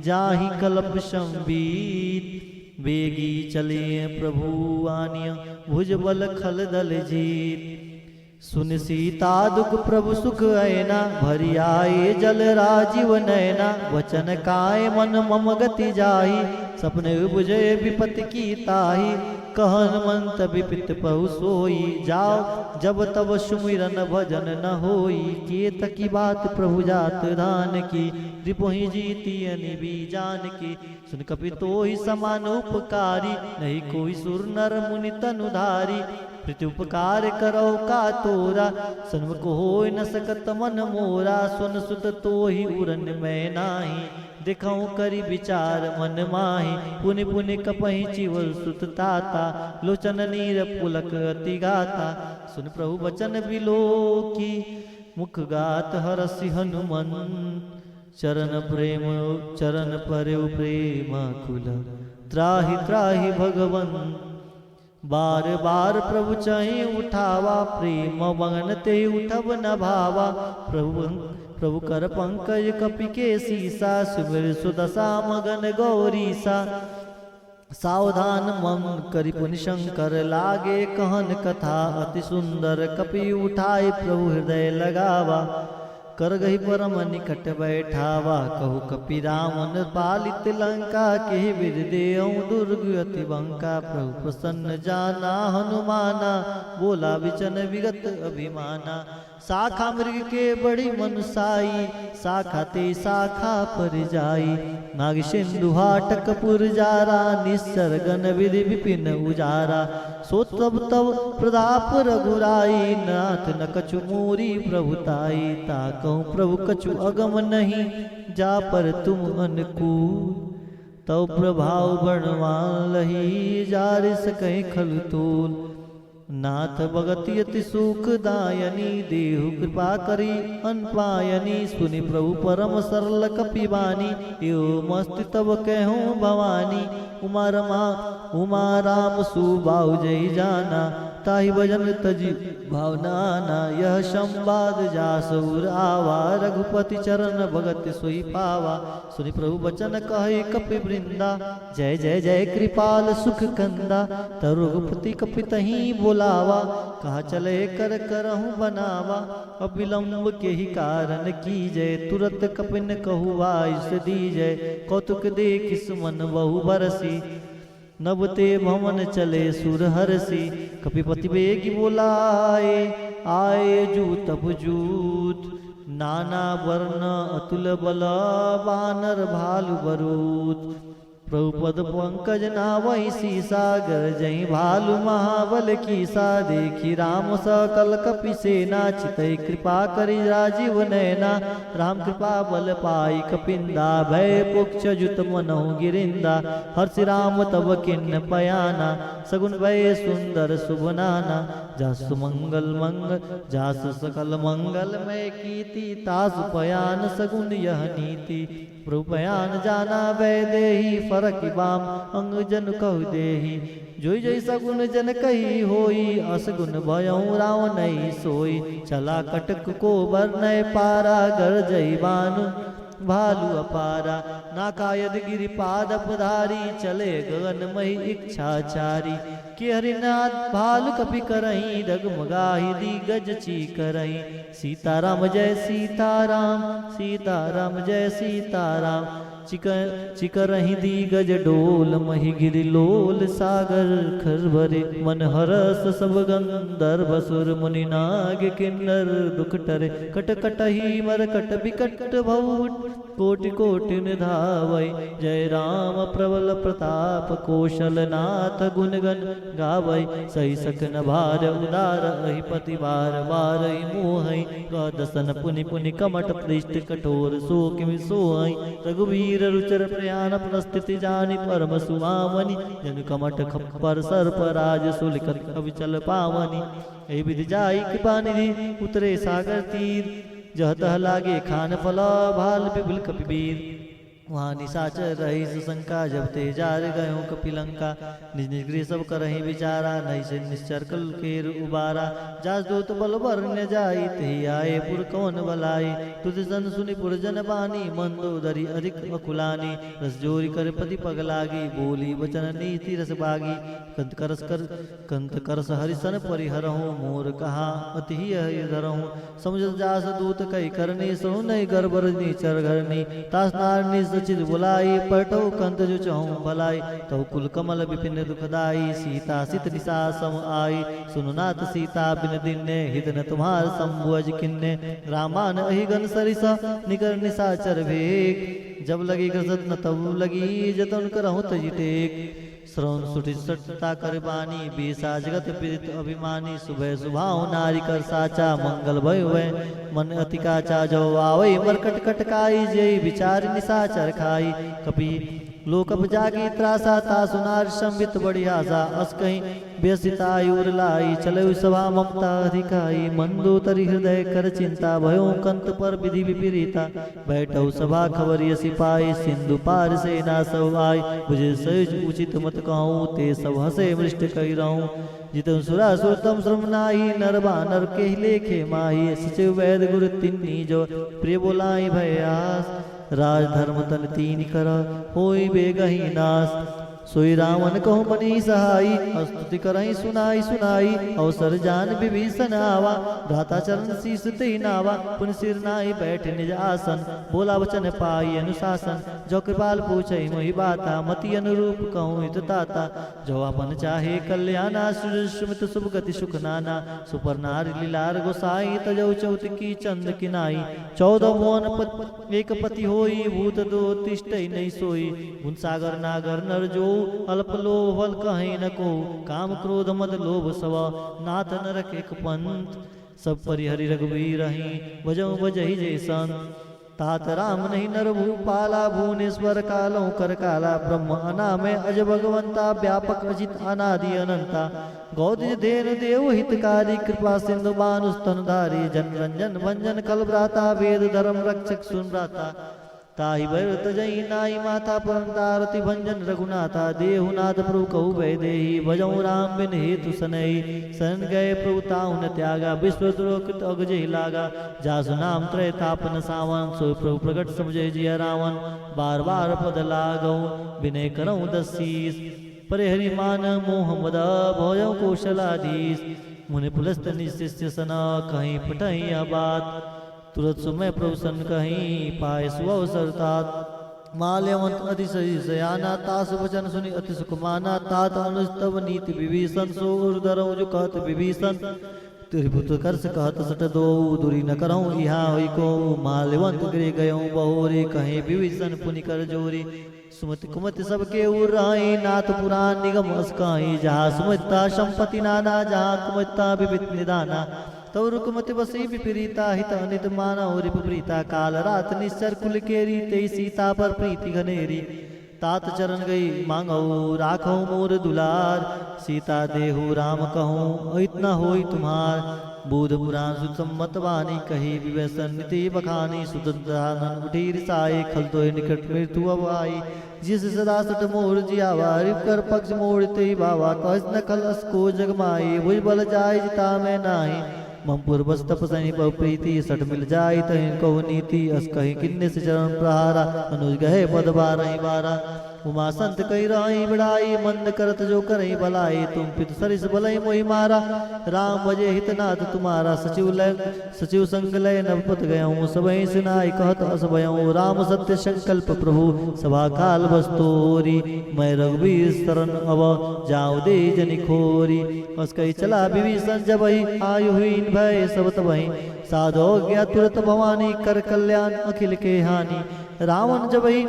जाहि कल्प संबीत। वेगी चले प्रभु आनिय, भुज बल खल दल जीत। सुन सीता दुख प्रभु सुख ऐना, भरी आए जल राजीव नैना। वचन काय मन मम गति जाहि, सपने बुझे विपत्ति की ताहि। कहन मंत विपित पहु सोई, जाओ जब तब सुमिरन भजन न होई। के तकी बात प्रभु जात दान की, रिपुहि जीती अनिबी जान की। सुन कपि तोहि समान उपकारी, नहीं कोई सुर नर मुनि तनुधारी। प्रति उपकार करो का तोरा, सन्मुख होय न सकत मन मोरा। सुन सुत तोहि उरन मैं नाही, दिखाऊं करी विचार मन माही। पुनि पुनि कपहि चिवल सुत ताता, लोचन नीर पुलक अति गाता। सुन प्रभु बचन बिलो की, मुख गात हरसि हनुमंत। चरण प्रेम चरण परेउ प्रेम कुल, त्राहि त्राहि भगवंत। बार बार प्रभु चही उठावा, प्रेम मगन ते उठब न भावा। प्रभु कर पंकज कपि के सीसा, सुमिर सुदशा मगन गौरीसा। सावधान मन करि पुनि शंकर, लागे कहन कथा अति सुंदर। कपि उठाए प्रभु हृदय लगावा, कर गही परम निकट बैठावा। कहु कपि रावण पालित लंका, के विद देऊ दुर्ग अति बंका। प्रभु प्रसन्न जाना हनुमाना, बोला विचन विगत अभिमाना। शाखा मृग के बड़ी मनुसाई, शाखा ते शाखा पर जाई। नाग सिंधु हाटक पुर जारा, निस्सर गण विधि विपिन उजारा। सो तब तब प्रताप रघुराई, नाथ न कछु मूरी प्रभुताई। ताकहु प्रभु कछु अगम नहीं, जा पर तुम अनुकूल। तव प्रभाव बणवान लही, जार सकै खल तूल। नाथ भगति अति सुखदायनी, देहु कृपा करी अनपायनी। सुनि प्रभु परम सरल कपिबानी, यो मस्ति तब कहूँ भवानी। उमा राम सुबाहु जय जाना, ताहि भजन तजी भावनाना। यह संवाद जासुर आवा, रघुपति चरण भगत सोई पावा। सुनि प्रभु बचन कहे कपि वृंदा, जय जय जय कृपाल सुख कंदा। तरु रघुपति कपि तहीं बोलावा, कहा चले कर करहूँ बनावा। अविलंब के ही कारण की जय, तुरत कपिन कहु आयुष दीजय। कौतुक देख सुमन बहु बरसी, नबते भवन चले सुर हरसी। कपिपति बेगी बोलाए, आए जूत जूत। नाना वर्ण अतुल बल, बानर भालु बरूत। प्रभुपद पंकज नावई सीसा, गरजई भालु महाबल कीसा। देखी राम सकल कपि सेना, चितई कृपा करि राजीव नैना। राम कृपा बल पाई कपिंदा, भय पुक्ष जुत मनहु गिरिंदा। हर्षि राम तब किन्न पयाना, सगुन भय सुंदर शुभ नाना। जासु मंगल मंगल जासु सकल मंगल मय कीति, तासु पयान सगुन यह नीति। प्रभु पयान जाना वै देही, फरक बाम अंग जन कहु देही। जोई जोई सगुन जन कही होई, असगुन भयऊ रावण सोई। चला कटक को बरनय पारा, गर जय बानु भालु अपारा। नाका यदगिरि पाद पधारी, चले गगन मही इच्छाचारी। के हरिनाथ भालु कपि करही, डगमगाही दिग्गज चीकरही। सीताराम जय सीताराम, सीताराम जय सीताराम। चिकरही दिग्गज डोल, मही गिरि लोल सागर खरबरे। मन हरस सब गंधर्व सुर, मुनि नाग किन्नर दुख टरे। कट कटही मरकट बिकट भऊ, कोटि कोटि निधावै। जय राम प्रबल प्रताप, कौशल नाथ गुण गण गावै। सही सकन भार उदार, अहिपति बार बार मोहै। दसन पुनि पुनि कमट पृष्ठ, कठोर सो किमि सोहै। रघुवीर रुचर प्रयाण प्रस्थिति, जानि परम सुमावनी। जन कमट खप्पर सर्प राज, सुलिखत कविचल पावनी। एहि विधि जाई कृपा निधि, उतरे सागर तीर। जह तह लागे खान फला, भाल बिपुल कपिवीर। वहाँ निशाचर रही सुशंका, जब ते जार गयो कपिलंका। निज निज गृह सब करही विचारा, नहीं से निश्चर कल केर उबारा। जास दूत बल बरन्य जाई, तेहि आए पुर कौन बलाई। तुझ सन सुनि पुरजन बानी, मंदोदरी अधिक अकुलानी। रस जोरी कर पति पग लागी, बोली वचन नीति रस बागी। कंत करस हरिसन परिहरहूँ, मोर कहा अति ही धरहूँ। समझ जास दूत कई करनी, सुनु नहीं गर्भ रजनी चर घरनी। तास नारनी चित बुलाई, पटो कंत जो चहु भलाई। तो कुल कमल विपिन दुखदाई, सीता सित निशा सम आई। सुनु नाथ सीता बिन दिन्ने, हित न तुम्हार संबुअज किन्ने। रामान अहिगन सरिसा, निकर निशाचर भेक। जब लगी गजत न तब लगी, जतन करहु तजि टेक। श्रवण सुटि सटता कर बानी, बेसा जगत पीड़ित अभिमानी। सुबह सुभाव नारी कर साचा, मंगल भय वै मन अति काचा। जो आवै मरकट कटकाई, जय विचार निशाचर खाई। कपि लोकप जागी त्रासा ता सुनार संबित बड़ी आशा अस कहीं व्यसिताई उरलाई चले सभा ममता अधिकाई मंदोतरी हृदय कर चिंता भयो कंत पर विधि विपरीता बैठो सभा खबरिय सिपाही सिंधु पार से ना सब आई मुझे सहज उचित मत कहूँ ते सब हसे मृष्ट कही रहूँ जितम सुरा सुरतम श्रम नाई नर बानर के लेखे माही सचिव वैद गुरु तिन्नी जो प्रिय बोलाई भयास राज धर्म तन तीन कर होई बेगही नाश सोई रावण कहु मनी सहाई स्तुति करही सुनाई सुनाई अवसर जान विभीषण आवा भ्राता चरण शीस ते नावा पुन सिर नाई बैठ निज आसन बोला वचन पाई अनुशासन जो कृपाल पूछई मोहि बाता मति अनुरूप कहूँ हित ताता जो अपन चाहे कल्याणा सुमित शुभ गति सुख नाना सुपर्नार लीलार गोसाई तजौ चौथ की चंद किनाई 14 मोहन एक पति होई भूत दो तिष्ठई नहीं सोई गुण सागर नागर नर जो अल्प लोभल कहीं न को काम क्रोध मद लोभ सवा नाथ नरक एक पंथ सब परिहरि रघुवीर रही बजऊ बजही जैसन तात राम नहीं नर भूपाला भुवनेश्वर कालों कर काला ब्रह्म अनामय अज भगवंता व्यापक अजित अनादि अनंता गौदिज देन देव हितकारी कृपा सिंधु मानुस्तन धारी जन रंजन भंजन कल भ्राता वेद धर्म रक्षक सुन भ्राता ताहि भरत जई नाई माता परंतारति भंजन रघुनाथा देहुनाथ प्रभु कहु भय देहि भजऊ राम बिन हेतु सनई सन गए प्रभु ताहु न त्यागा विश्व द्रोकृत अगजहि लागा जासु नाम त्रय तापन सावन सो प्रभु प्रकट समझे जिय रावण बार बार पद लागऊ विनय करऊँ दसीस परे हरि मान मोह मद भोजऊ कौशलाधीश मुनि पुलस्त निशिष्य सना कहीं पटही बात तुरत सुमय प्रभुसन कहीं पाए सुअवसर तात माल्यवंत अतिशय सयाना तास वचन सुनि अति सुख माना तात अनुस्तव नीति विभीषण सो उर्धरऊ जो कहत विभीषण त्रिभुत कर्ष कहत सट दो दूरी न करऊँ यहाँ हुई को माल्यवंत गिरे गयऊँ बहुरी कहीं विभीषण पुनि कर जोरी सुमति कुमति सबके उराई नाथ पुराण निगम अस्काई जहाँ सुमिता संपत्ति नाना जहाँ कुमता विविध निदाना तव रुकमति बसी विपरीता हित अनित माना और विपरीता काल रात निश्चर कुल केरी ते सीता पर प्रीति घनेरी तात चरण गई मांगो राखो मोर दुलार सीता देहु राम कहूँ इतना होई तुम्हार बुध पुराण सुसम्मत वाणी कही विवेशन नीति बखानी सुदंतानन उठी रिसाई खल तो निकट मृत्यु अब आई जिस सदा सट मोर जियावा रिप कर पक्ष मोड़ते बावा कस न खल असको जगमाई भुज बल जाय जिता में नाही ममपुर बस तपसनी बहु प्रीति सट मिल जाई तहिन कहु नीति अस कही किन्ने से चरण प्रहारा अनुज गहे पद बारही बारा उमा संत कही राई बड़ाई मंद करत जो करई भलाई तुम पित सरिस भलई मोहि मारा राम बजे हितनाथ तुम्हारा सचिव संग लय नवपत गयऊँ सबई सुनाई कहत अस भयऊँ राम सत्य संकल्प प्रभु सभा काल बस्तोरी मैं रघुवीर शरण अब जाऊँ दे जनि खोरी अस कही चला विभीषण जबहि आयु हुई भय सब तबहि साधो गया तुरत भवानी कर कल्याण अखिल के हानि रावण जबहि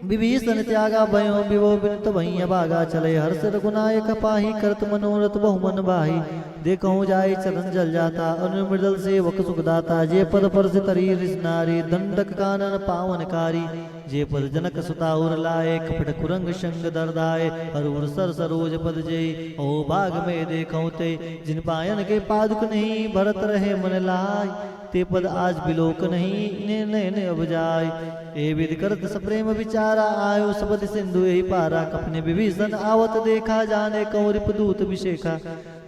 विभीषण त्यागा भयो विभो बिनत भैया भागा चले हर्ष रघुनायक पाही करत मनोरथ बहुमन बाही देखूँ जाय चरण जल जाता अनुमृदल सेवक सुखदाता जे पद पर से तरी नारी दंडक कानन पावनकारी जे पद जनक सुता उर लाए कपट कुरंग संग दर्दाए हरुर सर सरोज पद जय ओ बाग में देखूँ ते जिन पायन के पादुक नहीं भरत रहे मन लाय ते पद आज बिलोक नहीं निर्णय अब जाय ए विधि करत सप्रेम विचारा आयो सबद सिंधु यही पारा कपने विभीषण आवत देखा जाने कौरिप दूत विशेखा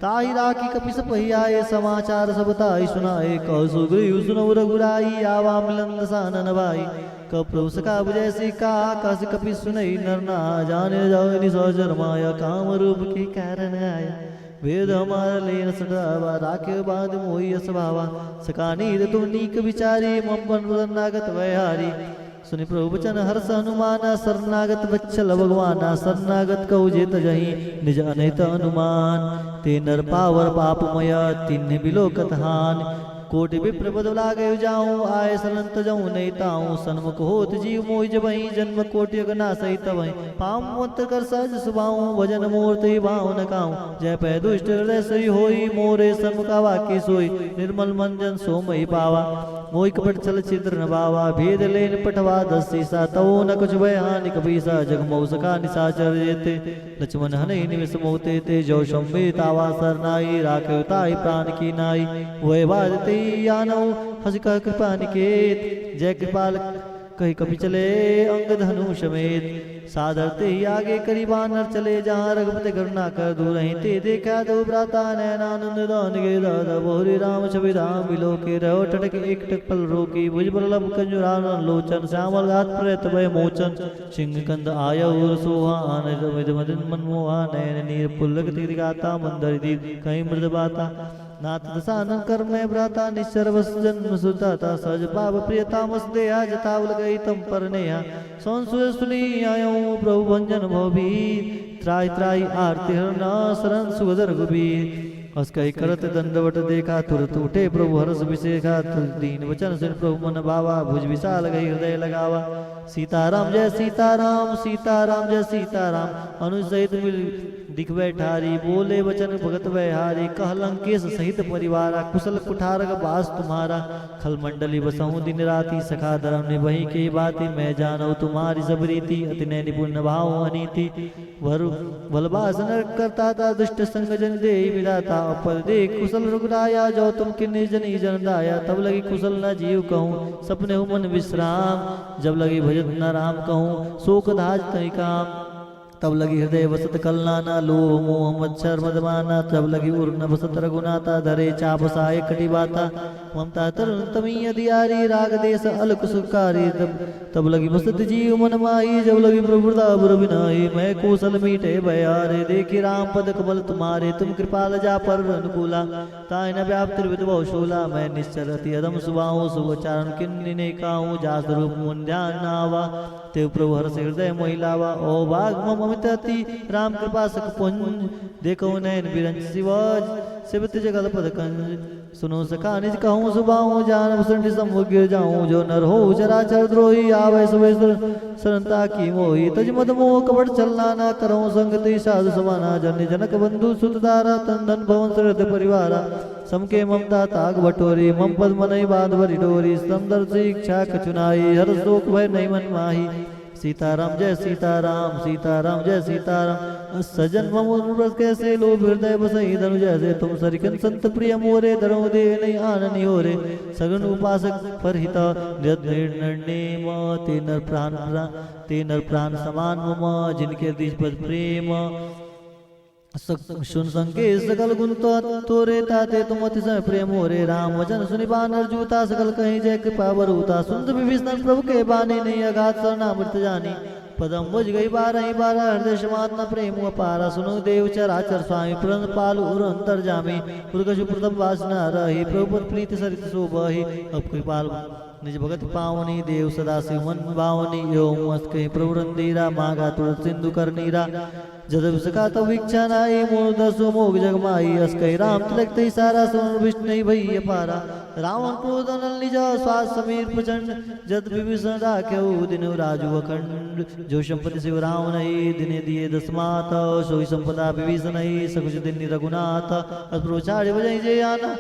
ताहि राखी कपिस पहियाए समाचार सब ताहि सुनाए कह सुग्रीव सुनऊ रघुराई आवा मिलन सानन भाई कप्रभु सका बुझै सिका आकाश कपि सुनई नरना जाने जाओ निसोचर माया काम रूप के कारण आया वेद हमार लेन सदावा राखे बाद मोहि असभावा सकानी तुम नीक विचारी मम नागत वैहारी सुनि प्रभु वचन हर्ष हनुमाना शरणागत बच्चल भगवाना शरणागत कहु जेत जही निज अनैत अनुमान ते नर पावर पापमय तिन्ह बिलोकत हान कोटि विप्र बदला गयु जाऊँ आय सनंत जाऊँ नहीं ताऊँ सन्मुख होत जीव मोहि जबहि जन्म कोटि अगना सहित वही पाम मत कर सहज सुभाऊँ भजन मूर्ति भाव न काऊँ जय पै दुष्ट हृदय सही होई मोरे सन्मुखा वाक्य सोई निर्मल मंजन सो मही पावा मोई कपट चल छिद्र न बावा भेद लेन पटवा दस सीसा तवो न कुछ बयान कबीसा जग मौसका निशाचर जेते लक्ष्मण हने निमिष मोते ते जो शंबे तावा सरनाई राखे ताई प्राण की नाई वह बाजते यानो हसिका कृपा निकेत जय कृपाल कही कपि चले अंग धनु समेत साधरते ही आगे करी बानर चले जहाँ रघुपति करुणा कर दूर ही ते देखा दो भ्राता नैनानंद दान गे दादा बोहरी राम छवि राम बिलो के रहो टटक एक टक पल रोकी भुज बल्लभ कंजुरान लोचन श्यामल घात प्रयत भय मोचन सिंह कंद आय उर सोहा आनंद मदन मनमोहा नयन नीर पुल्लक तिरिगाता मंदर दीप कहीं मृद बाता नाथ दसानन कर मैं भ्राता निश्चर वस जन्म सुताता सज पाप प्रियता मस देहा जतावल गई तम पर नेहा संसुर सुनी आयो प्रभु भंजन भोबी त्राय त्राय आरती हरना शरण सुगदर गुबीर हस कही करत दंडवट देखा तुरत उठे प्रभु हरस विशेखा दीन वचन सुन प्रभु मन भावा भुज विशाल गई हृदय लगावा सीताराम जय सीताराम सीताराम जय सीताराम अनुज सहित मिल दिख बैठारी बोले वचन भगत वैहारी कह लंकेश सहित परिवारा कुशल कुठारक बास तुम्हारा खल मंडली बसहु दिन राति सखा धर्म ने वही के बाती मैं जानो तुम्हारी सब रीति अति नय निपुण भाव अनीति वरु बलबासन करता था दुष्ट संग जन दे विदाता पद दे कुशल रुगराया जो तुम किन्नी जनी जन दाया तब लगी कुशल न जीव कहूँ सपने हो मन विश्राम जब लगी भजत न राम कहूँ शोक धाज तय काम तब लगी हृदय वसत कलनाना लोह मोह मच्छर मदमाना तब लगी उर्न वसत रघुनाथा धरे चाप साय कटी बाता ममता तरुण तमी अधियारी राग देश अलक सुकारी तब लगी वसत जीव मन माही जब लगी प्रभुता बुर बिनाई मैं कौशल मीठे बयारे देखी राम पद कमल तुम्हारे तुम कृपाल जा पर अनुकूला ताय न व्याप्त विधवो शूला मैं निश्चर अति अदम सुबाहु सुवचारण किन्नी ने काहू जास रूप मुन ध्यान नावा ते प्रभु हर्ष हृदय मोहिलावा ओ बाग ममितति राम कृपा सक पुंज देखो नैन बिरंज शिवज सिवत जगल पद कंज सुनो सखा निज कहूँ सुबाहू जान भूषण सम गिर जाऊँ जो नर हो चराचर द्रोही आवे सुबह सरनता की मोही तज मद मोह कपट चलना ना करो संगति साधु समाना जन जनक बंधु सुतदारा तंदन भवन सरद परिवारा समके ममता ताग बटोरी मम पद मनई बांध भरी डोरी सुंदर शिक्षा कचुनाई हर शोक भय नहीं मन माही सीताराम जय सीताराम सीताराम जय सीताराम सजन मम कैसे लो हृदय बसई धनु जैसे तुम सरिकन संत प्रिय मोरे धरो दे नहीं आननी हो रे सगन उपासक परहित निर्णय ते नर प्राण समान मम जिनके दिश पद प्रेम सुन संके सकल गुण तोरे ताते तुम अति समय प्रेम हो रे राम वचन सुनि बानर जूता सकल कहीं जय कृपा वरुता सुंद विभीषण प्रभु के बाने नहीं अगाध शरणामृत जानी पदम बुझ गई बारह हृदय समात्मा प्रेम अपारा सुनो देव चराचर स्वामी पुरन पालु उर अंतर जामी पुरगजु प्रथम वासना रही प्रभु प्रीति सरित शोभहि अब कृपाल निज भगत पावनी देव सदा शिव मन भावनी यो मस्त कहीं प्रभु रंदीरा मागा तुरंत सिंधु कर नीरा जद विसका तब इच्छा नाई मोर दसो मोग जगमाई अस कही राम तिलक तई सारा सुन विष्णु भई पारा रावण क्रोध नल निज स्वास समीर प्रचंड जद विभीषण राख्यो दिन राजु अखंड जो संपत्ति शिव रावण दिने दिए दसमात सोई संपदा विभीषण सकुच दिन रघुनाथ अप्रोचार्य बजई जय आना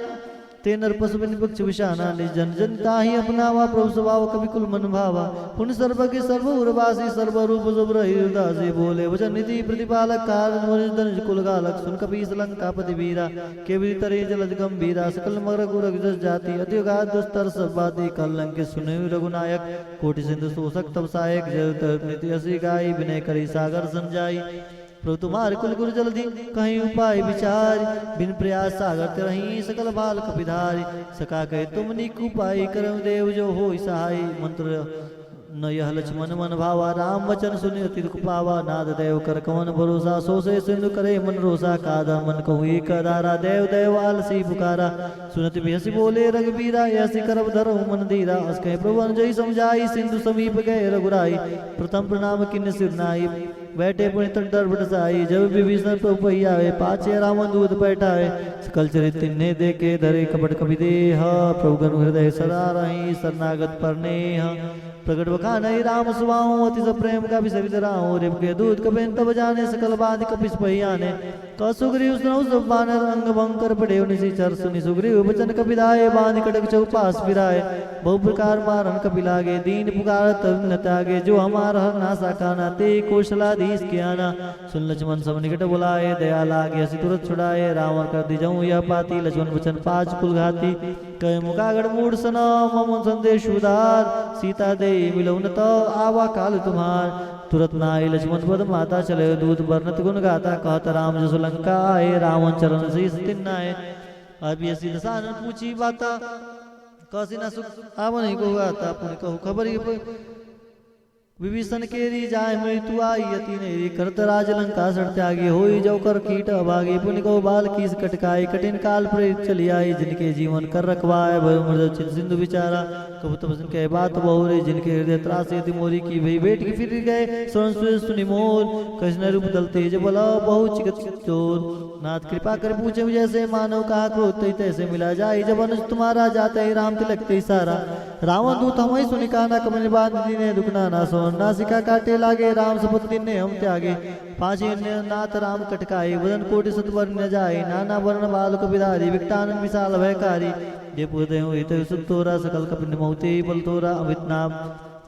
ते नर पशु विपक्ष विषाना जन जनता ही अपनावा प्रभु स्वभाव कवि कुल मन भावा पुण्य सर्वज्ञ सर्वउरवासी सर्वरूप शुभ्र हृदय बोले वचन निधि प्रतिपालक कारण कुल गालक सुन कपीस लंकापति वीरा के तरे जलद गंभीरा सकल मगर गुरग जस जाति अतिगाध दुस्तर सर्वादि कलंक सुने रघुनायक कोटि सिंधु शोषक तब सहायक जल नीति असी गाई विनय करी सागर संजाई प्रभु तुम्हारे कुल गुरु जल्दी कहीं उपाय विचार बिन प्रयास सागर रही सकल बाल कपिधारी सका कहे तुम निक उपाय करम देव जो हो सहाय मंत्र न यह लक्ष्मण मन भावा राम वचन सुनि अति दुख पावा नाद देव कर कवन भरोसा सो से सिंधु करे मन रोसा कादा मन कहु एक दारा देव देव आलसी पुकारा सुनत बिहसी बोले रघुबीरा ऐसी करब धरो मन धीरा अस कहे प्रभु जय समझाई सिंधु समीप गए रघुराई प्रथम प्रणाम किन्न सिर नाई बैठे पुनि तंडर बटसाई जब विभीषण प्रभु पही आवे पाछे रावण दूत बैठाए सकल चरित तिन्हे देखे धरे कपट कपि देह प्रभु गनु हृदय सदा रही शरणागत परनेह प्रगट बखान राम सुबाऊ अति स प्रेम का विसरित राहु रिप के दूत कपिन तब जाने सकल बाधि कपिस पही आने सुग्रीव सुनऊ सब बानर अंग भंग कर पड़े निशिचर सुनि सुग्रीव वचन कपिलाए बांध कटक चौपास फिराए बहु प्रकार मारन कपि लागे दीन पुकार तब न त्यागे जो हमार हर नासा काना ते कौशलाधीश के आना सुन लक्ष्मण सब निकट बुलाए दया लागे हसी तुरंत छुड़ाए रावण कर दी जाऊं यह पाती लक्ष्मण वचन पांच कुल घाती कह मुकागढ़ मूड सना मम संदेश उदार सीता दे मिलौ न तो आवा काल तुम्हार तुरत नाई लक्ष्मण पद माता चले दूत वर्णत गुण गाता कहत राम जसो लंका आए रावण चरण शीस तिन्नाए अब ये सीधा सानन पूछी बाता कसी ना सुख आवन ही को गाता पुनि कहू खबर ही विभीषण केरी जाय मृत्यु आई यति नेरी करत राज लंका सर त्यागी होई जो कर कीट अभागी पुनि को बाल कीस कटकाई कठिन काल प्रेत चली आई जिनके जीवन कर रखवाए भय मृद चिन सिंधु विचारा कबू तब कह बात बहुरे जिनके हृदय त्रास यति मोरी की भई बेट की फिर गए सुन सुनि मोर कृष्ण रूप दल तेज बला बहु चिकत चोर नाथ कृपा कर पूछे जैसे मानव कहा क्रोध तैसे मिला जाए जब अनुज तुम्हारा जाते ही राम तिलकते सारा रावण दूत हम ही सुनि काना कमल बांध दीने दुखना ना सोन नासिका काटे लागे राम सपत ने हम त्यागे पांच नाथ राम कटकाई वदन कोटि सतवर न जाए नाना वर्ण बालक विधारी विकटानन विशाल भयकारी जे पुदय हुई सुत तोरा सकल कपिन मौते बल तोरा अमित नाम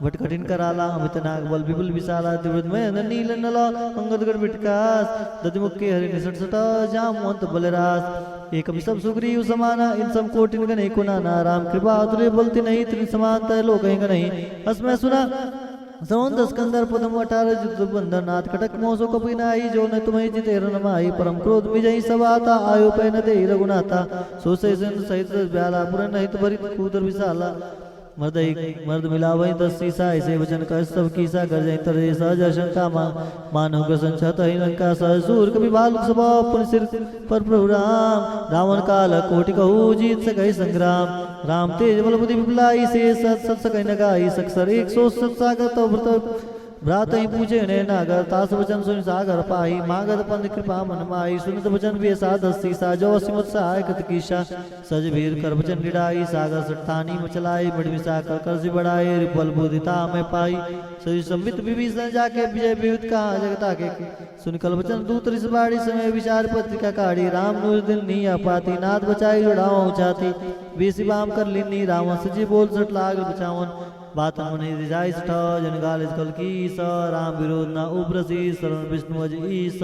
वट कठिन कराला अमित नाग बल विपुल विशाला दिवृत में नील नला अंगद गढ़ विटकास दधिमुख के हरि निसट सटा जाम मंत बलरास एक सब सुग्रीव समाना इन सब कोटिन गने कुनाना राम कृपा अतुल्य बलति नहीं त्रि समान तय लोक नहीं असमय सुना सौन दस्कंदर पदम 18 युद्ध बंधन नाथ कटक मोसो कपि नाई जो न तुम्हें जिते रनमाई परम क्रोध विजयी सवाता आयो पै न दे रघुनाथा सो से सहित ब्याला पुर नहीं तो भरित कूदर विशाला मर्द मिलावई 10 सीसा ऐसे वचन कर सब कीसा कर जाए तरह सहज शंका मानव का संचत ही लंका सहसूर कभी बाल सभा पुन सिर पर प्रभु राम रावण काल कोटि कहू जीत सकै संग्राम राम तेज बल बुद्धि विपुलाई से सत सत सकै नगाई सकसर 107 सागर तो व्रत भ्रात ही पूछे ने नागर तास वचन सुन सागर पाई मागध पंथ कृपा मन माई सुनत वचन वे साधसी साजो सिमत सहाय कृत कीशा सज भीर कर वचन निडाई सागर सठानी मचलाई बड़ विसा कर कर्ज बढ़ाए रिपल बुदिता में पाई सही संबित विभीषण जाके विजय विविध कहा जगता के सुन कल वचन दूत रिसबाड़ी समय विचार पत्रिका काढ़ी राम नूर दिल नी अपाती नाथ बचाई जुड़ाओ चाती बेसी बाम कर लिनी रावण सजी बोल सट लाग बचावन बात मनि रिजाई सठ जनगाल कल की स राम विरोध न उब्रसी शरण विष्णु अज ईस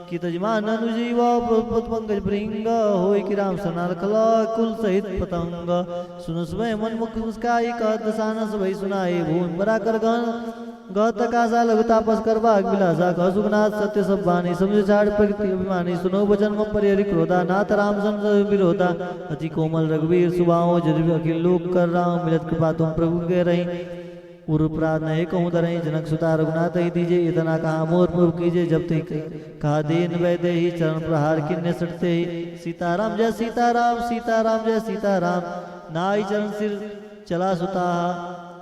की तजमान अनुजीव पद पंकज भृंग होय कि राम सनाल कला कुल सहित पतंग सुन सुबह मन मुख मुस्काई कह दसाना सबई सुनाई भून बरा कर गण गत कासा लघु तापस कर भाग विलासा कह सुखनाथ सत्य सब बानी समझ छाड़ प्रकृति अभिमानी सुनो वचन मम परिहरि क्रोधा नाथ राम सम विरोधा अति कोमल रघुवीर सुबाओ जदि अखिल लोक कर राम मिलत कृपा तुम प्रभु के रही उर्प्राद नहीं कहूँ दरही जनक सुता रघुनाथ ही दीजिए इतना कहा मोर मुर कीजिए जब तक कहा दीन वैदे ही चरण प्रहार किन्ने सटते ही सीताराम जय सीताराम सीताराम जय सीताराम नाई चरण सिर चला सुता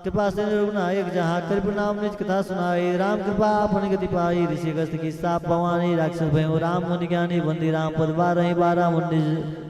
कृपा से रघुनायक जहाँ कर प्रणाम निज कथा सुनाए राम कृपा आपन गति पाई ऋषि गस्त की साप भवानी राक्षस भयो राम मुनि ज्ञानी बंदी राम पद 12 मुनि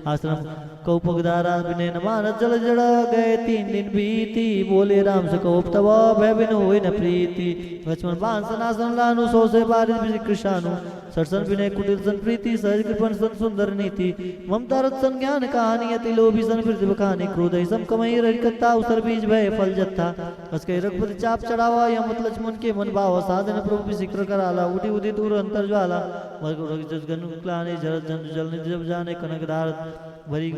आश्रम कौपगदारा विनय न मान जल जड़ गए 3 दिन बीती बोले राम से कौप तब भय बिन होई न प्रीति लक्ष्मण बाण सनासन लानु सो से बारिश विजय कृषानु सरसन विनय कुटिल सन प्रीति सहज कृपण सन सुंदर नीति ममता रत सन ज्ञान कहानी अति लोभी सन प्रतिभ कहानी क्रोध सम कमई रहिकता उसर बीज भय फल जत्था असके रघुपति चाप चढ़ावा या मत लक्ष्मण के मन भाव साधन प्रभु शिखर कराला उठी उदित दूर अंतर ज्वाला जन क्लाने जल जल जब जाने कनक धार भरी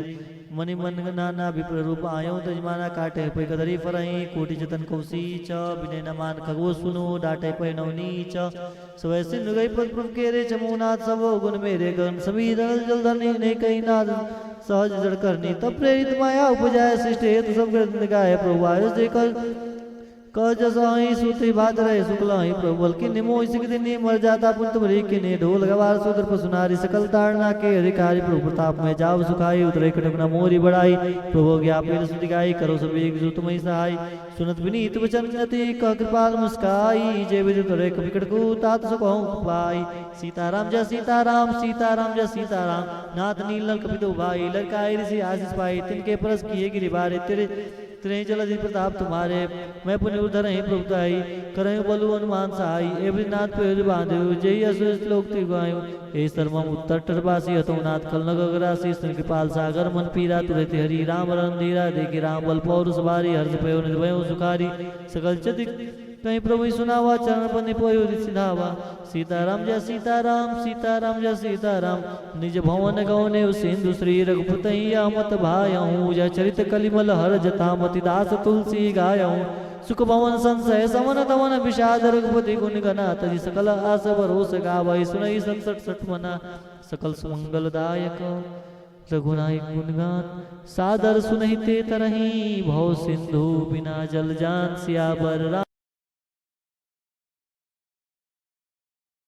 मणि मन नाना विप्र रूप आयो तजमाना काटे पै कदरी फरही कोटि जतन कौसी च विनय न मान खगो सुनो डाटे पै नवनी च सवै सिंधु गई पद प्रभु के रे चमुनाथ सब गुण मेरे गण सभी दल जल धरनी नहीं कहीं नाद सहज जड़ करनी तब प्रेरित माया उपजाय शिष्ट हेतु सब गाय प्रभु आयुष देकर कह जसाई सुति बात रहे शुक्लाई प्रभु बल कि निमो इसी दिन मर जाता पुन तुम रे किने ढोल गवार सुदर पसुनारी सकल ताड़ना के अधिकारी प्रभु प्रताप में जाव सुखाई उतरे कटकना मोरी बढ़ाई प्रभु ज्ञापिल सुदिगाई करो सब एक जो तुम्हें सहाय सुनत विनीत वचन अति कह कृपाल मुस्काई जय विद्युत रे विकट को तात सुखों पाई सीताराम जय सीताराम सीताराम जय सीताराम नाथ नील नल कपितो भाई लड़काई ऋषि आशीष पाई तिनके परस किए गिरि बारे तेरे तेरे जलधि प्रताप तुम्हारे मैं पुण्य उधर ही प्रभुताई करें बलु अनुमान सहाय एवं नाथ पे बांधे जय असुर लोक तिगायु ए सर्वम उत्तर टरबासी हतो नाथ कल नगरासी स्तन कृपाल सागर मन पीरा तुरते हरि राम रणधीरा देखि राम बल पौरुष बारी हर्ष पयो निर्भयो सुखारी सकल चति कहीं प्रभु सुनावा चरण पर निपोयो सिधावा सीताराम जय सीताराम सीताराम जय सीताराम निज भवन गौने सिंधु श्री रघुपतैया मत भायऊँ जय चरित कलिमल हर जता मति दास तुलसी गायऊँ सुख भवन संशय समन तवन विषाद रघुपति गुण गना तजी सकल आस भरोस गावै सुनई संसठ सठ मना सकल सुमंगलदायक रघुनायक गुणगान सादर सुनहिते तरही भव सिंधु बिना जल जान सियावर